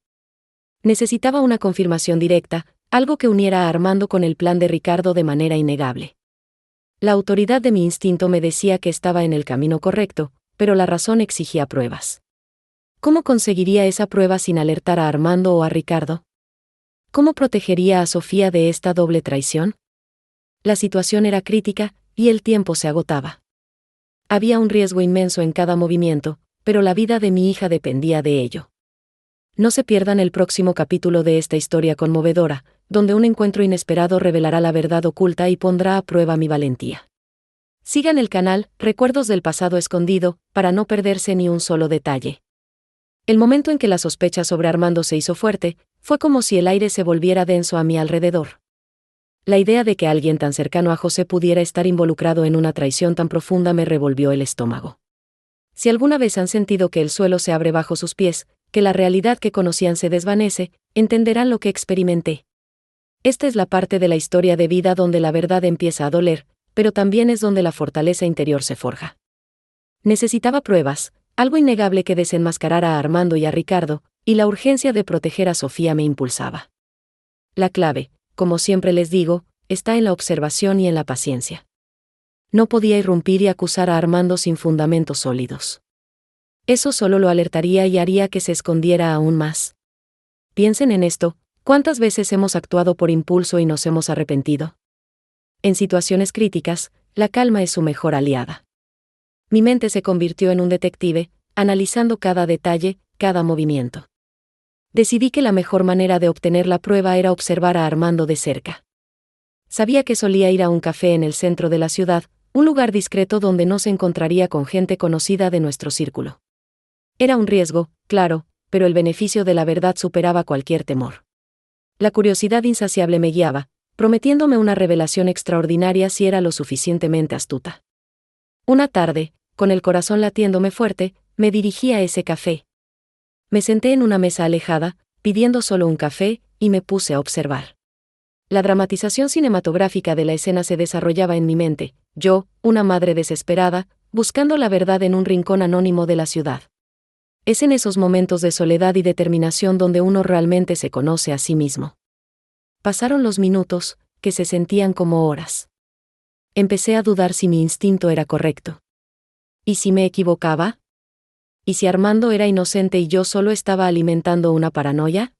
A: Necesitaba una confirmación directa, algo que uniera a Armando con el plan de Ricardo de manera innegable. La autoridad de mi instinto me decía que estaba en el camino correcto, pero la razón exigía pruebas. ¿Cómo conseguiría esa prueba sin alertar a Armando o a Ricardo? ¿Cómo protegería a Sofía de esta doble traición? La situación era crítica, y el tiempo se agotaba. Había un riesgo inmenso en cada movimiento, pero la vida de mi hija dependía de ello. No se pierdan el próximo capítulo de esta historia conmovedora, donde un encuentro inesperado revelará la verdad oculta y pondrá a prueba mi valentía. Sigan el canal Recuerdos del Pasado Escondido, para no perderse ni un solo detalle. El momento en que la sospecha sobre Armando se hizo fuerte, fue como si el aire se volviera denso a mi alrededor. La idea de que alguien tan cercano a José pudiera estar involucrado en una traición tan profunda me revolvió el estómago. Si alguna vez han sentido que el suelo se abre bajo sus pies, que la realidad que conocían se desvanece, entenderán lo que experimenté. Esta es la parte de la historia de vida donde la verdad empieza a doler, pero también es donde la fortaleza interior se forja. Necesitaba pruebas, algo innegable que desenmascarara a Armando y a Ricardo, y la urgencia de proteger a Sofía me impulsaba. La clave, como siempre les digo, está en la observación y en la paciencia. No podía irrumpir y acusar a Armando sin fundamentos sólidos. Eso solo lo alertaría y haría que se escondiera aún más. Piensen en esto, ¿cuántas veces hemos actuado por impulso y nos hemos arrepentido? En situaciones críticas, la calma es su mejor aliada. Mi mente se convirtió en un detective, analizando cada detalle, cada movimiento. Decidí que la mejor manera de obtener la prueba era observar a Armando de cerca. Sabía que solía ir a un café en el centro de la ciudad, un lugar discreto donde no se encontraría con gente conocida de nuestro círculo. Era un riesgo, claro, pero el beneficio de la verdad superaba cualquier temor. La curiosidad insaciable me guiaba, prometiéndome una revelación extraordinaria si era lo suficientemente astuta. Una tarde, con el corazón latiéndome fuerte, me dirigí a ese café. Me senté en una mesa alejada, pidiendo solo un café, y me puse a observar. La dramatización cinematográfica de la escena se desarrollaba en mi mente, yo, una madre desesperada, buscando la verdad en un rincón anónimo de la ciudad. Es en esos momentos de soledad y determinación donde uno realmente se conoce a sí mismo. Pasaron los minutos, que se sentían como horas. Empecé a dudar si mi instinto era correcto. ¿Y si me equivocaba? ¿Y si Armando era inocente y yo solo estaba alimentando una paranoia?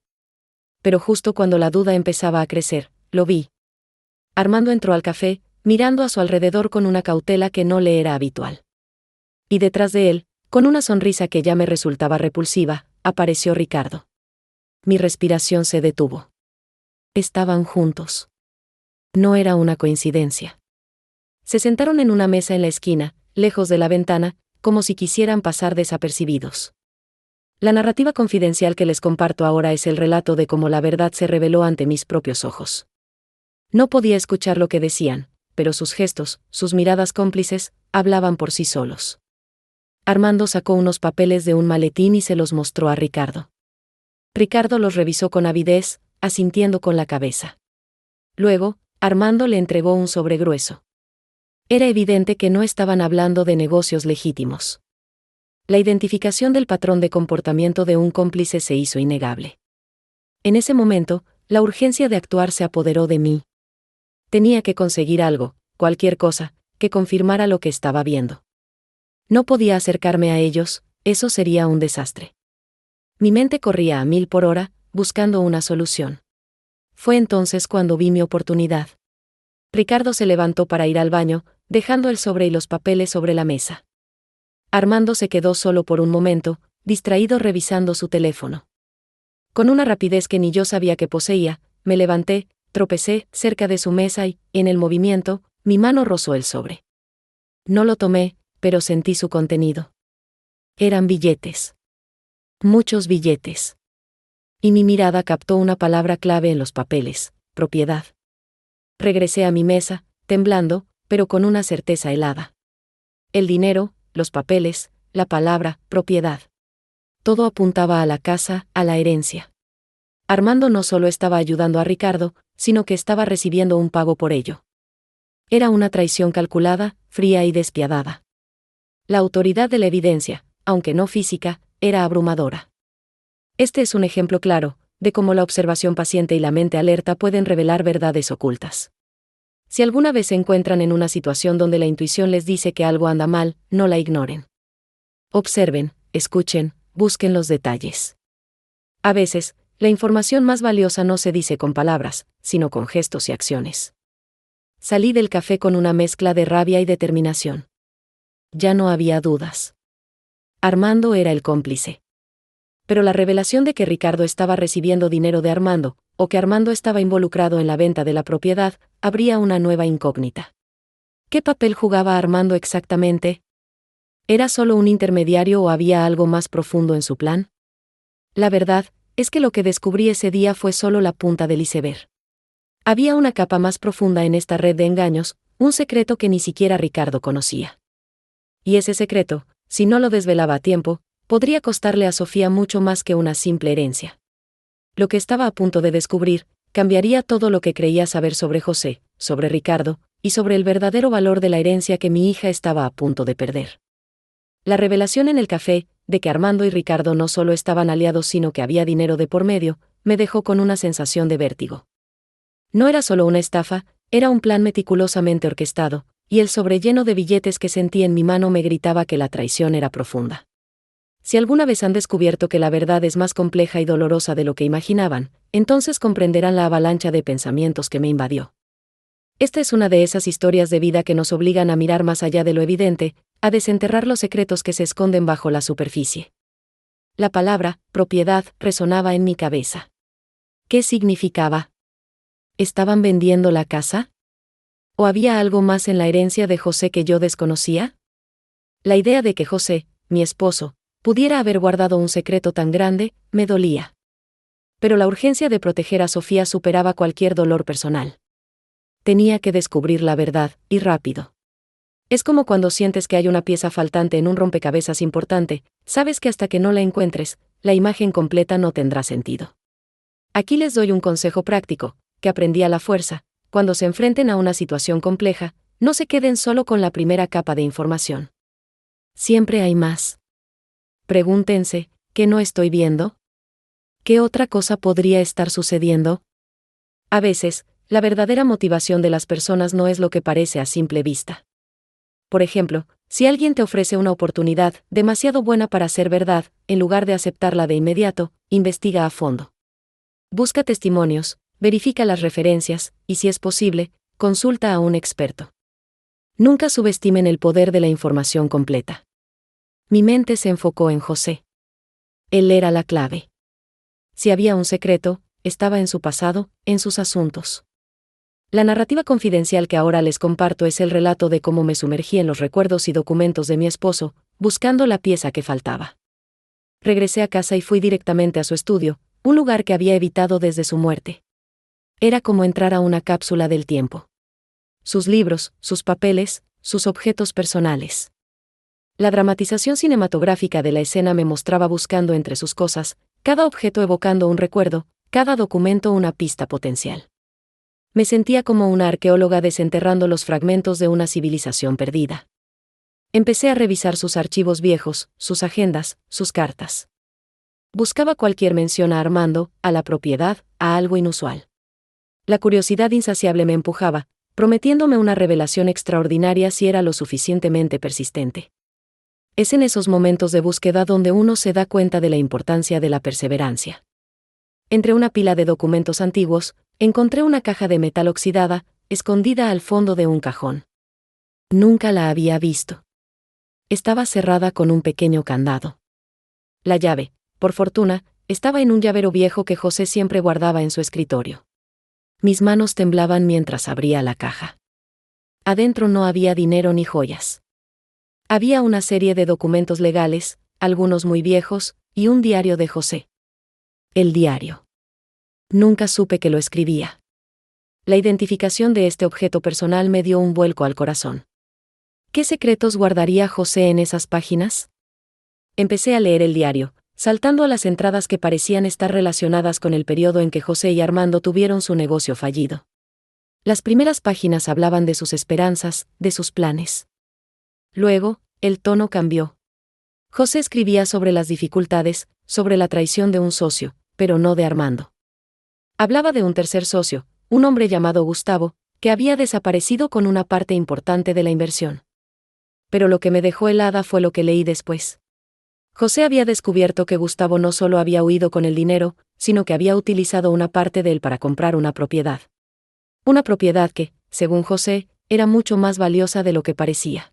A: Pero justo cuando la duda empezaba a crecer, lo vi. Armando entró al café, mirando a su alrededor con una cautela que no le era habitual. Y detrás de él, con una sonrisa que ya me resultaba repulsiva, apareció Ricardo. Mi respiración se detuvo. Estaban juntos. No era una coincidencia. Se sentaron en una mesa en la esquina, lejos de la ventana, como si quisieran pasar desapercibidos. La narrativa confidencial que les comparto ahora es el relato de cómo la verdad se reveló ante mis propios ojos. No podía escuchar lo que decían, pero sus gestos, sus miradas cómplices, hablaban por sí solos. Armando sacó unos papeles de un maletín y se los mostró a Ricardo. Ricardo los revisó con avidez, asintiendo con la cabeza. Luego, Armando le entregó un sobre grueso. Era evidente que no estaban hablando de negocios legítimos. La identificación del patrón de comportamiento de un cómplice se hizo innegable. En ese momento, la urgencia de actuar se apoderó de mí. Tenía que conseguir algo, cualquier cosa, que confirmara lo que estaba viendo. No podía acercarme a ellos, eso sería un desastre. Mi mente corría a 1000 por hora, buscando una solución. Fue entonces cuando vi mi oportunidad. Ricardo se levantó para ir al baño, dejando el sobre y los papeles sobre la mesa. Armando se quedó solo por un momento, distraído revisando su teléfono. Con una rapidez que ni yo sabía que poseía, me levanté, tropecé cerca de su mesa y, en el movimiento, mi mano rozó el sobre. No lo tomé, pero sentí su contenido. Eran billetes. Muchos billetes. Y mi mirada captó una palabra clave en los papeles: propiedad. Regresé a mi mesa, temblando, pero con una certeza helada. El dinero, los papeles, la palabra, propiedad. Todo apuntaba a la casa, a la herencia. Armando no solo estaba ayudando a Ricardo, sino que estaba recibiendo un pago por ello. Era una traición calculada, fría y despiadada. La autoridad de la evidencia, aunque no física, era abrumadora. Este es un ejemplo claro de cómo la observación paciente y la mente alerta pueden revelar verdades ocultas. Si alguna vez se encuentran en una situación donde la intuición les dice que algo anda mal, no la ignoren. Observen, escuchen, busquen los detalles. A veces, la información más valiosa no se dice con palabras, sino con gestos y acciones. Salí del café con una mezcla de rabia y determinación. Ya no había dudas. Armando era el cómplice. Pero la revelación de que Ricardo estaba recibiendo dinero de Armando, o que Armando estaba involucrado en la venta de la propiedad, abría una nueva incógnita. ¿Qué papel jugaba Armando exactamente? ¿Era solo un intermediario o había algo más profundo en su plan? La verdad es que lo que descubrí ese día fue solo la punta del iceberg. Había una capa más profunda en esta red de engaños, un secreto que ni siquiera Ricardo conocía. Y ese secreto, si no lo desvelaba a tiempo, podría costarle a Sofía mucho más que una simple herencia. Lo que estaba a punto de descubrir cambiaría todo lo que creía saber sobre José, sobre Ricardo, y sobre el verdadero valor de la herencia que mi hija estaba a punto de perder. La revelación en el café, de que Armando y Ricardo no solo estaban aliados sino que había dinero de por medio, me dejó con una sensación de vértigo. No era solo una estafa, era un plan meticulosamente orquestado, y el sobre lleno de billetes que sentí en mi mano me gritaba que la traición era profunda. Si alguna vez han descubierto que la verdad es más compleja y dolorosa de lo que imaginaban, entonces comprenderán la avalancha de pensamientos que me invadió. Esta es una de esas historias de vida que nos obligan a mirar más allá de lo evidente, a desenterrar los secretos que se esconden bajo la superficie. La palabra, propiedad, resonaba en mi cabeza. ¿Qué significaba? ¿Estaban vendiendo la casa? ¿O había algo más en la herencia de José que yo desconocía? La idea de que José, mi esposo, pudiera haber guardado un secreto tan grande, me dolía. Pero la urgencia de proteger a Sofía superaba cualquier dolor personal. Tenía que descubrir la verdad, y rápido. Es como cuando sientes que hay una pieza faltante en un rompecabezas importante, sabes que hasta que no la encuentres, la imagen completa no tendrá sentido. Aquí les doy un consejo práctico, que aprendí a la fuerza: cuando se enfrenten a una situación compleja, no se queden solo con la primera capa de información. Siempre hay más. Pregúntense, ¿qué no estoy viendo? ¿Qué otra cosa podría estar sucediendo? A veces, la verdadera motivación de las personas no es lo que parece a simple vista. Por ejemplo, si alguien te ofrece una oportunidad demasiado buena para ser verdad, en lugar de aceptarla de inmediato, investiga a fondo. Busca testimonios, verifica las referencias, y si es posible, consulta a un experto. Nunca subestimen el poder de la información completa. Mi mente se enfocó en José. Él era la clave. Si había un secreto, estaba en su pasado, en sus asuntos. La narrativa confidencial que ahora les comparto es el relato de cómo me sumergí en los recuerdos y documentos de mi esposo, buscando la pieza que faltaba. Regresé a casa y fui directamente a su estudio, un lugar que había evitado desde su muerte. Era como entrar a una cápsula del tiempo. Sus libros, sus papeles, sus objetos personales. La dramatización cinematográfica de la escena me mostraba buscando entre sus cosas, cada objeto evocando un recuerdo, cada documento una pista potencial. Me sentía como una arqueóloga desenterrando los fragmentos de una civilización perdida. Empecé a revisar sus archivos viejos, sus agendas, sus cartas. Buscaba cualquier mención a Armando, a la propiedad, a algo inusual. La curiosidad insaciable me empujaba, prometiéndome una revelación extraordinaria si era lo suficientemente persistente. Es en esos momentos de búsqueda donde uno se da cuenta de la importancia de la perseverancia. Entre una pila de documentos antiguos, encontré una caja de metal oxidada, escondida al fondo de un cajón. Nunca la había visto. Estaba cerrada con un pequeño candado. La llave, por fortuna, estaba en un llavero viejo que José siempre guardaba en su escritorio. Mis manos temblaban mientras abría la caja. Adentro no había dinero ni joyas. Había una serie de documentos legales, algunos muy viejos, y un diario de José. El diario. Nunca supe que lo escribía. La identificación de este objeto personal me dio un vuelco al corazón. ¿Qué secretos guardaría José en esas páginas? Empecé a leer el diario, saltando a las entradas que parecían estar relacionadas con el periodo en que José y Armando tuvieron su negocio fallido. Las primeras páginas hablaban de sus esperanzas, de sus planes. Luego, el tono cambió. José escribía sobre las dificultades, sobre la traición de un socio, pero no de Armando. Hablaba de un tercer socio, un hombre llamado Gustavo, que había desaparecido con una parte importante de la inversión. Pero lo que me dejó helada fue lo que leí después. José había descubierto que Gustavo no solo había huido con el dinero, sino que había utilizado una parte de él para comprar una propiedad. Una propiedad que, según José, era mucho más valiosa de lo que parecía.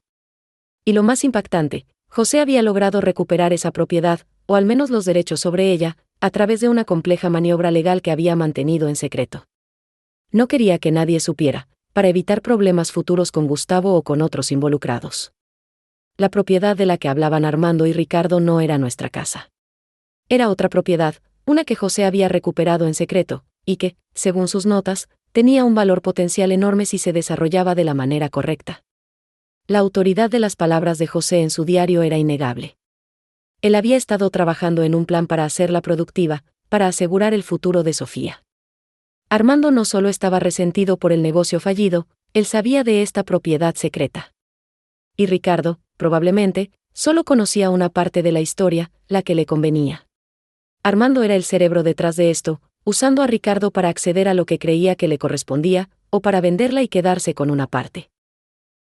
A: Y lo más impactante, José había logrado recuperar esa propiedad, o al menos los derechos sobre ella, a través de una compleja maniobra legal que había mantenido en secreto. No quería que nadie supiera, para evitar problemas futuros con Gustavo o con otros involucrados. La propiedad de la que hablaban Armando y Ricardo no era nuestra casa. Era otra propiedad, una que José había recuperado en secreto, y que, según sus notas, tenía un valor potencial enorme si se desarrollaba de la manera correcta. La autoridad de las palabras de José en su diario era innegable. Él había estado trabajando en un plan para hacerla productiva, para asegurar el futuro de Sofía. Armando no solo estaba resentido por el negocio fallido, él sabía de esta propiedad secreta. Y Ricardo, probablemente, solo conocía una parte de la historia, la que le convenía. Armando era el cerebro detrás de esto, usando a Ricardo para acceder a lo que creía que le correspondía, o para venderla y quedarse con una parte.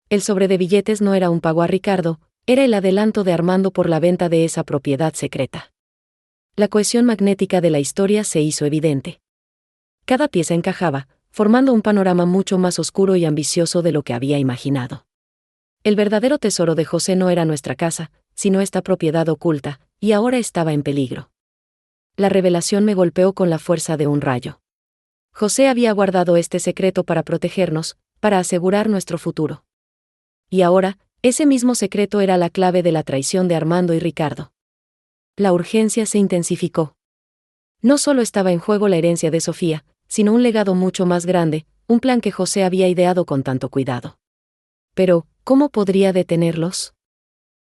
A: El sobre de billetes no era un pago a Ricardo, era el adelanto de Armando por la venta de esa propiedad secreta. La cohesión magnética de la historia se hizo evidente. Cada pieza encajaba, formando un panorama mucho más oscuro y ambicioso de lo que había imaginado. El verdadero tesoro de José no era nuestra casa, sino esta propiedad oculta, y ahora estaba en peligro. La revelación me golpeó con la fuerza de un rayo. José había guardado este secreto para protegernos, para asegurar nuestro futuro. Y ahora, ese mismo secreto era la clave de la traición de Armando y Ricardo. La urgencia se intensificó. No solo estaba en juego la herencia de Sofía, sino un legado mucho más grande, un plan que José había ideado con tanto cuidado. Pero, ¿cómo podría detenerlos?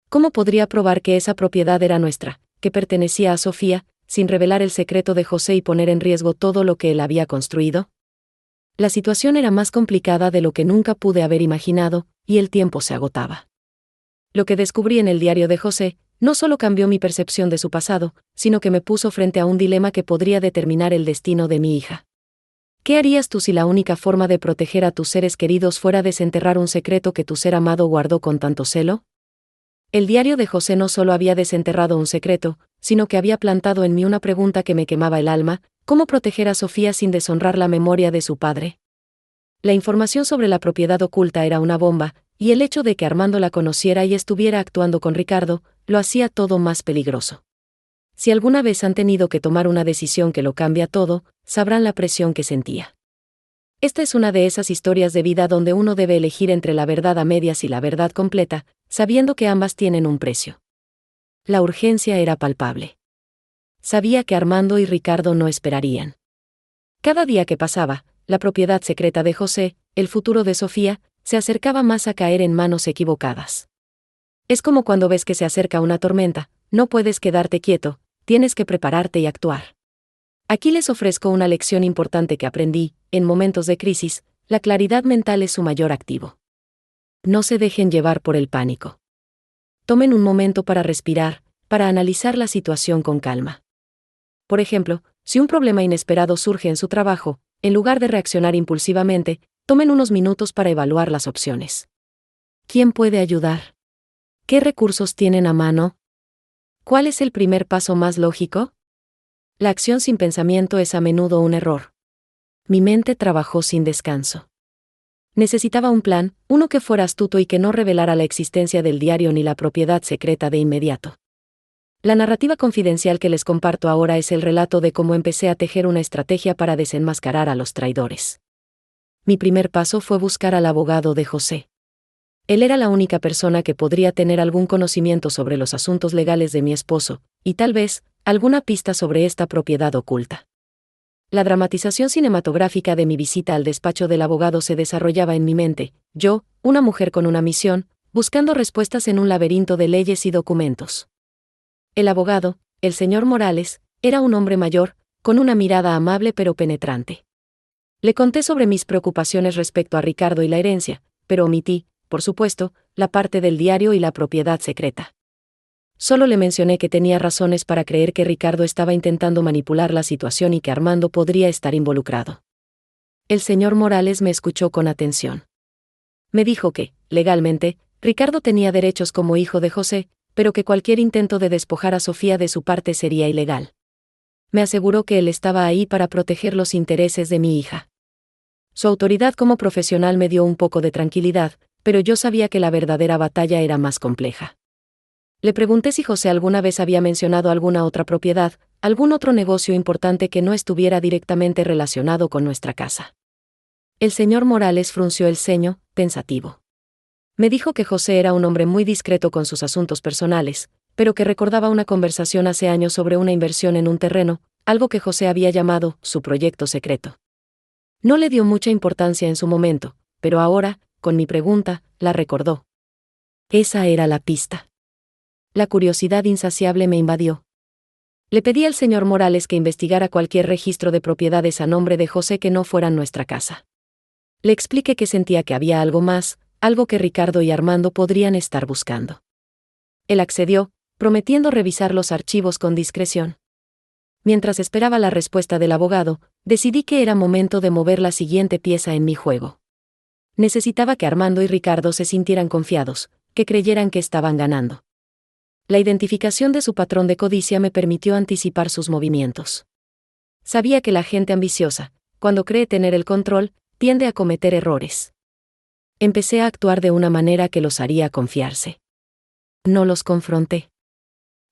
A: ¿Cómo podría probar que esa propiedad era nuestra, que pertenecía a Sofía, sin revelar el secreto de José y poner en riesgo todo lo que él había construido? La situación era más complicada de lo que nunca pude haber imaginado, y el tiempo se agotaba. Lo que descubrí en el diario de José, no solo cambió mi percepción de su pasado, sino que me puso frente a un dilema que podría determinar el destino de mi hija. ¿Qué harías tú si la única forma de proteger a tus seres queridos fuera desenterrar un secreto que tu ser amado guardó con tanto celo? El diario de José no solo había desenterrado un secreto, sino que había plantado en mí una pregunta que me quemaba el alma: ¿cómo proteger a Sofía sin deshonrar la memoria de su padre? La información sobre la propiedad oculta era una bomba, y el hecho de que Armando la conociera y estuviera actuando con Ricardo, lo hacía todo más peligroso. Si alguna vez han tenido que tomar una decisión que lo cambia todo, sabrán la presión que sentía. Esta es una de esas historias de vida donde uno debe elegir entre la verdad a medias y la verdad completa, sabiendo que ambas tienen un precio. La urgencia era palpable. Sabía que Armando y Ricardo no esperarían. Cada día que pasaba, la propiedad secreta de José, el futuro de Sofía, se acercaba más a caer en manos equivocadas. Es como cuando ves que se acerca una tormenta, no puedes quedarte quieto, tienes que prepararte y actuar. Aquí les ofrezco una lección importante que aprendí: en momentos de crisis, la claridad mental es su mayor activo. No se dejen llevar por el pánico. tomen un momento para respirar, para analizar la situación con calma. Por ejemplo, si un problema inesperado surge en su trabajo, en lugar de reaccionar impulsivamente, tomen unos minutos para evaluar las opciones. ¿Quién puede ayudar? ¿Qué recursos tienen a mano? ¿Cuál es el primer paso más lógico? La acción sin pensamiento es a menudo un error. Mi mente trabajó sin descanso. Necesitaba un plan, uno que fuera astuto y que no revelara la existencia del diario ni la propiedad secreta de inmediato. La narrativa confidencial que les comparto ahora es el relato de cómo empecé a tejer una estrategia para desenmascarar a los traidores. Mi primer paso fue buscar al abogado de José. Él era la única persona que podría tener algún conocimiento sobre los asuntos legales de mi esposo, y tal vez, alguna pista sobre esta propiedad oculta. La dramatización cinematográfica de mi visita al despacho del abogado se desarrollaba en mi mente, yo, una mujer con una misión, buscando respuestas en un laberinto de leyes y documentos. El abogado, el señor Morales, era un hombre mayor, con una mirada amable pero penetrante. Le conté sobre mis preocupaciones respecto a Ricardo y la herencia, pero omití, por supuesto, la parte del diario y la propiedad secreta. Solo le mencioné que tenía razones para creer que Ricardo estaba intentando manipular la situación y que Armando podría estar involucrado. El señor Morales me escuchó con atención. Me dijo que, legalmente, Ricardo tenía derechos como hijo de José, pero que cualquier intento de despojar a Sofía de su parte sería ilegal. Me aseguró que él estaba ahí para proteger los intereses de mi hija. Su autoridad como profesional me dio un poco de tranquilidad, pero yo sabía que la verdadera batalla era más compleja. Le pregunté si José alguna vez había mencionado alguna otra propiedad, algún otro negocio importante que no estuviera directamente relacionado con nuestra casa. El señor Morales frunció el ceño, pensativo. Me dijo que José era un hombre muy discreto con sus asuntos personales, pero que recordaba una conversación hace años sobre una inversión en un terreno, algo que José había llamado su proyecto secreto. No le dio mucha importancia en su momento, pero ahora, con mi pregunta, la recordó. Esa era la pista. La curiosidad insaciable me invadió. Le pedí al señor Morales que investigara cualquier registro de propiedades a nombre de José que no fueran nuestra casa. Le expliqué que sentía que había algo más, algo que Ricardo y Armando podrían estar buscando. Él accedió, prometiendo revisar los archivos con discreción. Mientras esperaba la respuesta del abogado, decidí que era momento de mover la siguiente pieza en mi juego. Necesitaba que Armando y Ricardo se sintieran confiados, que creyeran que estaban ganando. La identificación de su patrón de codicia me permitió anticipar sus movimientos. Sabía que la gente ambiciosa, cuando cree tener el control, tiende a cometer errores. Empecé a actuar de una manera que los haría confiarse. No los confronté.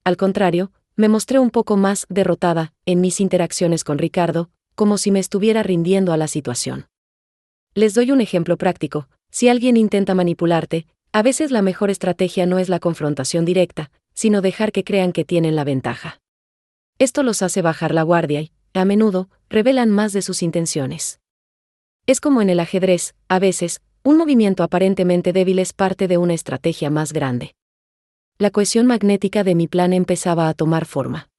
A: Al contrario, me mostré un poco más derrotada en mis interacciones con Ricardo, como si me estuviera rindiendo a la situación. Les doy un ejemplo práctico: si alguien intenta manipularte, a veces la mejor estrategia no es la confrontación directa, sino dejar que crean que tienen la ventaja. Esto los hace bajar la guardia y, a menudo, revelan más de sus intenciones. Es como en el ajedrez, a veces, un movimiento aparentemente débil es parte de una estrategia más grande. La cohesión magnética de mi plan empezaba a tomar forma.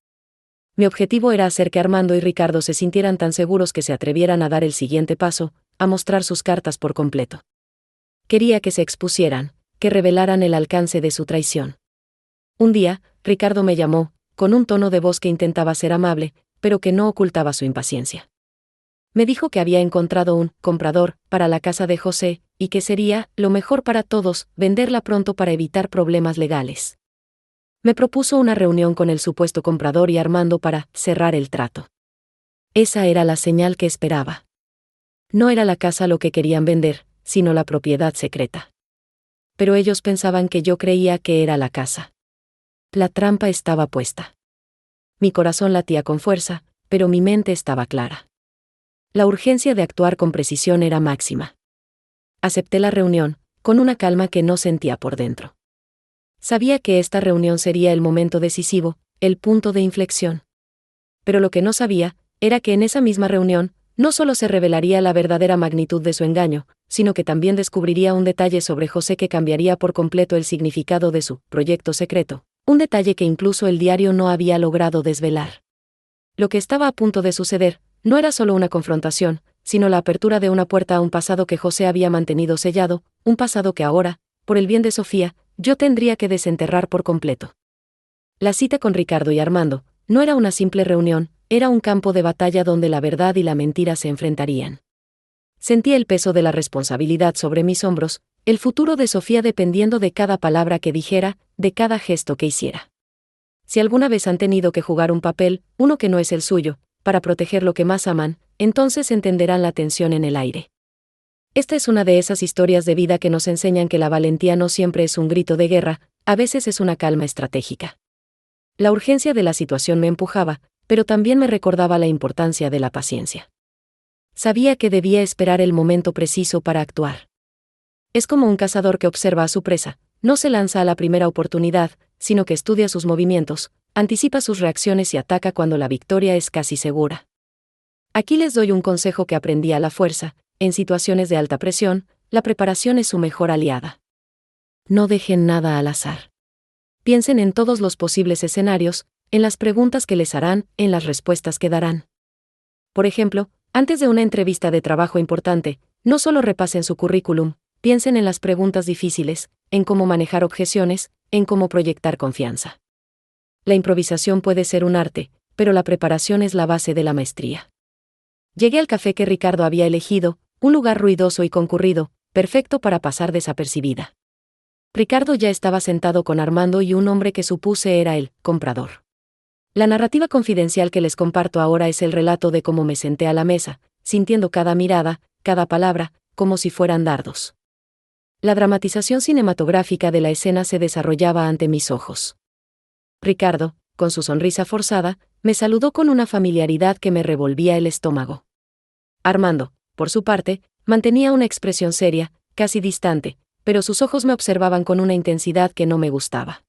A: Mi objetivo era hacer que Armando y Ricardo se sintieran tan seguros que se atrevieran a dar el siguiente paso, a mostrar sus cartas por completo. Quería que se expusieran, que revelaran el alcance de su traición. Un día, Ricardo me llamó, con un tono de voz que intentaba ser amable, pero que no ocultaba su impaciencia. Me dijo que había encontrado un comprador para la casa de José, y que sería lo mejor para todos venderla pronto para evitar problemas legales. Me propuso una reunión con el supuesto comprador y Armando para cerrar el trato. Esa era la señal que esperaba. No era la casa lo que querían vender, sino la propiedad secreta. Pero ellos pensaban que yo creía que era la casa. La trampa estaba puesta. Mi corazón latía con fuerza, pero mi mente estaba clara. La urgencia de actuar con precisión era máxima. Acepté la reunión, con una calma que no sentía por dentro. Sabía que esta reunión sería el momento decisivo, el punto de inflexión. Pero lo que no sabía, era que en esa misma reunión, no solo se revelaría la verdadera magnitud de su engaño, sino que también descubriría un detalle sobre José que cambiaría por completo el significado de su proyecto secreto, un detalle que incluso el diario no había logrado desvelar. Lo que estaba a punto de suceder, no era solo una confrontación, sino la apertura de una puerta a un pasado que José había mantenido sellado, un pasado que ahora, por el bien de Sofía, yo tendría que desenterrar por completo. La cita con Ricardo y Armando no era una simple reunión, era un campo de batalla donde la verdad y la mentira se enfrentarían. Sentía el peso de la responsabilidad sobre mis hombros, el futuro de Sofía dependiendo de cada palabra que dijera, de cada gesto que hiciera. Si alguna vez han tenido que jugar un papel, uno que no es el suyo, para proteger lo que más aman, entonces entenderán la tensión en el aire. Esta es una de esas historias de vida que nos enseñan que la valentía no siempre es un grito de guerra, a veces es una calma estratégica. La urgencia de la situación me empujaba, pero también me recordaba la importancia de la paciencia. Sabía que debía esperar el momento preciso para actuar. Es como un cazador que observa a su presa, no se lanza a la primera oportunidad, sino que estudia sus movimientos, anticipa sus reacciones y ataca cuando la victoria es casi segura. Aquí les doy un consejo que aprendí a la fuerza: en situaciones de alta presión, la preparación es su mejor aliada. No dejen nada al azar. Piensen en todos los posibles escenarios, en las preguntas que les harán, en las respuestas que darán. Por ejemplo, antes de una entrevista de trabajo importante, no solo repasen su currículum, piensen en las preguntas difíciles, en cómo manejar objeciones, en cómo proyectar confianza. La improvisación puede ser un arte, pero la preparación es la base de la maestría. Llegué al café que Ricardo había elegido, un lugar ruidoso y concurrido, perfecto para pasar desapercibida. Ricardo ya estaba sentado con Armando y un hombre que supuse era el comprador. La narrativa confidencial que les comparto ahora es el relato de cómo me senté a la mesa, sintiendo cada mirada, cada palabra, como si fueran dardos. La dramatización cinematográfica de la escena se desarrollaba ante mis ojos. Ricardo, con su sonrisa forzada, me saludó con una familiaridad que me revolvía el estómago. Armando, por su parte, mantenía una expresión seria, casi distante, pero sus ojos me observaban con una intensidad que no me gustaba.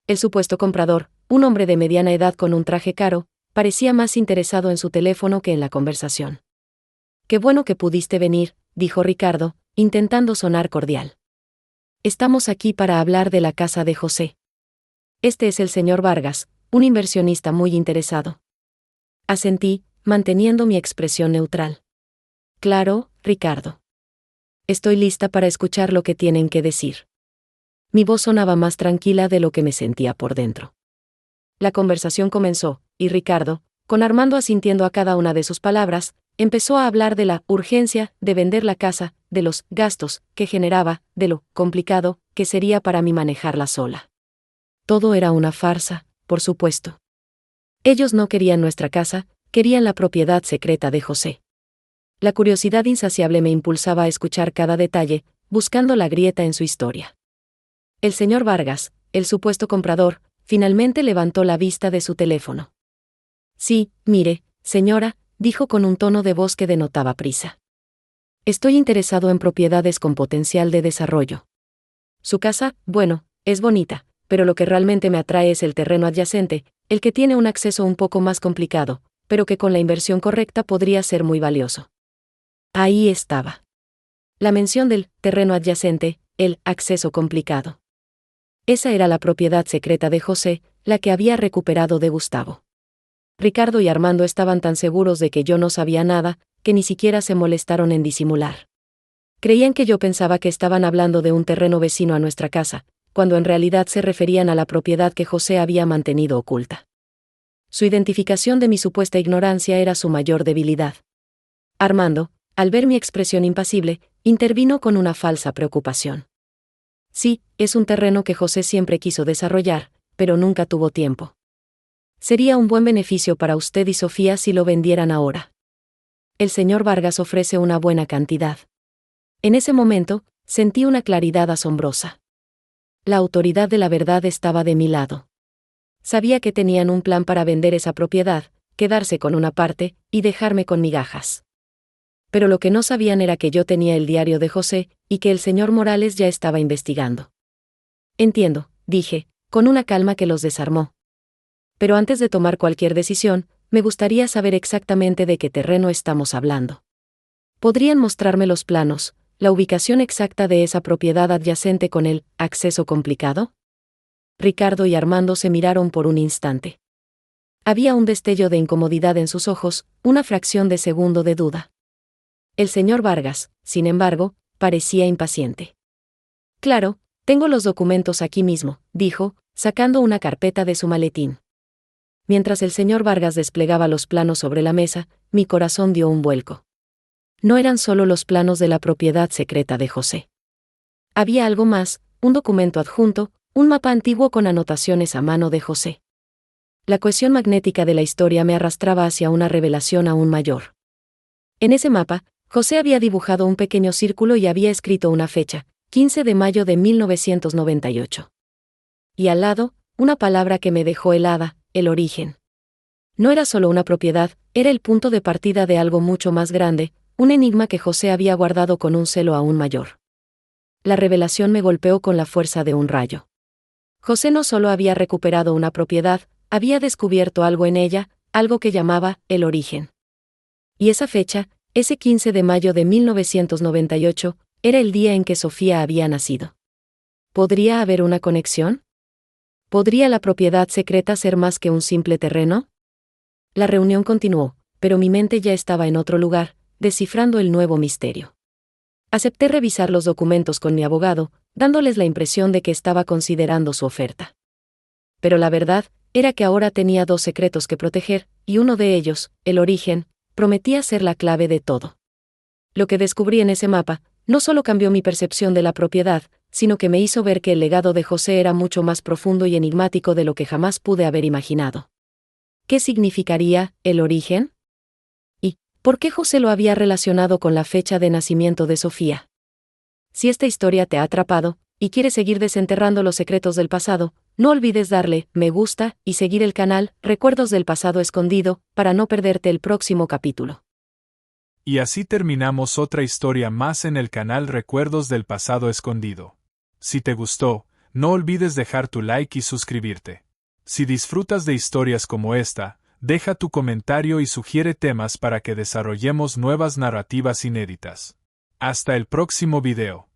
A: El supuesto comprador, un hombre de mediana edad con un traje caro, parecía más interesado en su teléfono que en la conversación. «Qué bueno que pudiste venir», dijo Ricardo, intentando sonar cordial. «Estamos aquí para hablar de la casa de José. Este es el señor Vargas, un inversionista muy interesado». Asentí, manteniendo mi expresión neutral. «Claro, Ricardo. Estoy lista para escuchar lo que tienen que decir». Mi voz sonaba más tranquila de lo que me sentía por dentro. La conversación comenzó, y Ricardo, con Armando asintiendo a cada una de sus palabras, empezó a hablar de la urgencia de vender la casa, de los gastos que generaba, de lo complicado que sería para mí manejarla sola. Todo era una farsa, por supuesto. Ellos no querían nuestra casa, querían la propiedad secreta de José. La curiosidad insaciable me impulsaba a escuchar cada detalle, buscando la grieta en su historia. El señor Vargas, el supuesto comprador, finalmente levantó la vista de su teléfono. «Sí, mire, señora», dijo con un tono de voz que denotaba prisa. «Estoy interesado en propiedades con potencial de desarrollo. Su casa, bueno, es bonita, pero lo que realmente me atrae es el terreno adyacente, el que tiene un acceso un poco más complicado, pero que con la inversión correcta podría ser muy valioso». Ahí estaba. La mención del terreno adyacente, el acceso complicado. Esa era la propiedad secreta de José, la que había recuperado de Gustavo. Ricardo y Armando estaban tan seguros de que yo no sabía nada, que ni siquiera se molestaron en disimular. Creían que yo pensaba que estaban hablando de un terreno vecino a nuestra casa, cuando en realidad se referían a la propiedad que José había mantenido oculta. Su identificación de mi supuesta ignorancia era su mayor debilidad. Armando, al ver mi expresión impasible, intervino con una falsa preocupación. «Sí, es un terreno que José siempre quiso desarrollar, pero nunca tuvo tiempo. Sería un buen beneficio para usted y Sofía si lo vendieran ahora. El señor Vargas ofrece una buena cantidad». En ese momento, sentí una claridad asombrosa. La autoridad de la verdad estaba de mi lado. Sabía que tenían un plan para vender esa propiedad, quedarse con una parte, y dejarme con migajas. Pero lo que no sabían era que yo tenía el diario de José, y que el señor Morales ya estaba investigando. «Entiendo», dije, con una calma que los desarmó. «Pero antes de tomar cualquier decisión, me gustaría saber exactamente de qué terreno estamos hablando. ¿Podrían mostrarme los planos, la ubicación exacta de esa propiedad adyacente con el acceso complicado?» Ricardo y Armando se miraron por un instante. Había un destello de incomodidad en sus ojos, una fracción de segundo de duda. El señor Vargas, sin embargo, parecía impaciente. «Claro, Tengo los documentos aquí mismo, dijo, sacando una carpeta de su maletín. Mientras el señor Vargas desplegaba los planos sobre la mesa, mi corazón dio un vuelco. No eran solo los planos de la propiedad secreta de José. Había algo más, un documento adjunto, un mapa antiguo con anotaciones a mano de José. La cohesión magnética de la historia me arrastraba hacia una revelación aún mayor. En ese mapa, José había dibujado un pequeño círculo y había escrito una fecha, 15 de mayo de 1998. Y al lado, una palabra que me dejó helada, el origen. No era solo una propiedad, era el punto de partida de algo mucho más grande, un enigma que José había guardado con un celo aún mayor. La revelación me golpeó con la fuerza de un rayo. José no solo había recuperado una propiedad, había descubierto algo en ella, algo que llamaba el origen. Y esa fecha, ese 15 de mayo de 1998, era el día en que Sofía había nacido. ¿Podría haber una conexión? ¿Podría la propiedad secreta ser más que un simple terreno? La reunión continuó, pero mi mente ya estaba en otro lugar, descifrando el nuevo misterio. Acepté revisar los documentos con mi abogado, dándoles la impresión de que estaba considerando su oferta. Pero la verdad era que ahora tenía dos secretos que proteger, y uno de ellos, el origen, prometía ser la clave de todo. Lo que descubrí en ese mapa no solo cambió mi percepción de la propiedad, sino que me hizo ver que el legado de José era mucho más profundo y enigmático de lo que jamás pude haber imaginado. ¿Qué significaría el origen? ¿Y por qué José lo había relacionado con la fecha de nacimiento de Sofía? Si esta historia te ha atrapado, y quieres seguir desenterrando los secretos del pasado, no olvides darle me gusta y seguir el canal Recuerdos del Pasado Escondido para no perderte el próximo capítulo.
B: Y así terminamos otra historia más en el canal Recuerdos del Pasado Escondido. Si te gustó, no olvides dejar tu like y suscribirte. Si disfrutas de historias como esta, deja tu comentario y sugiere temas para que desarrollemos nuevas narrativas inéditas. Hasta el próximo video.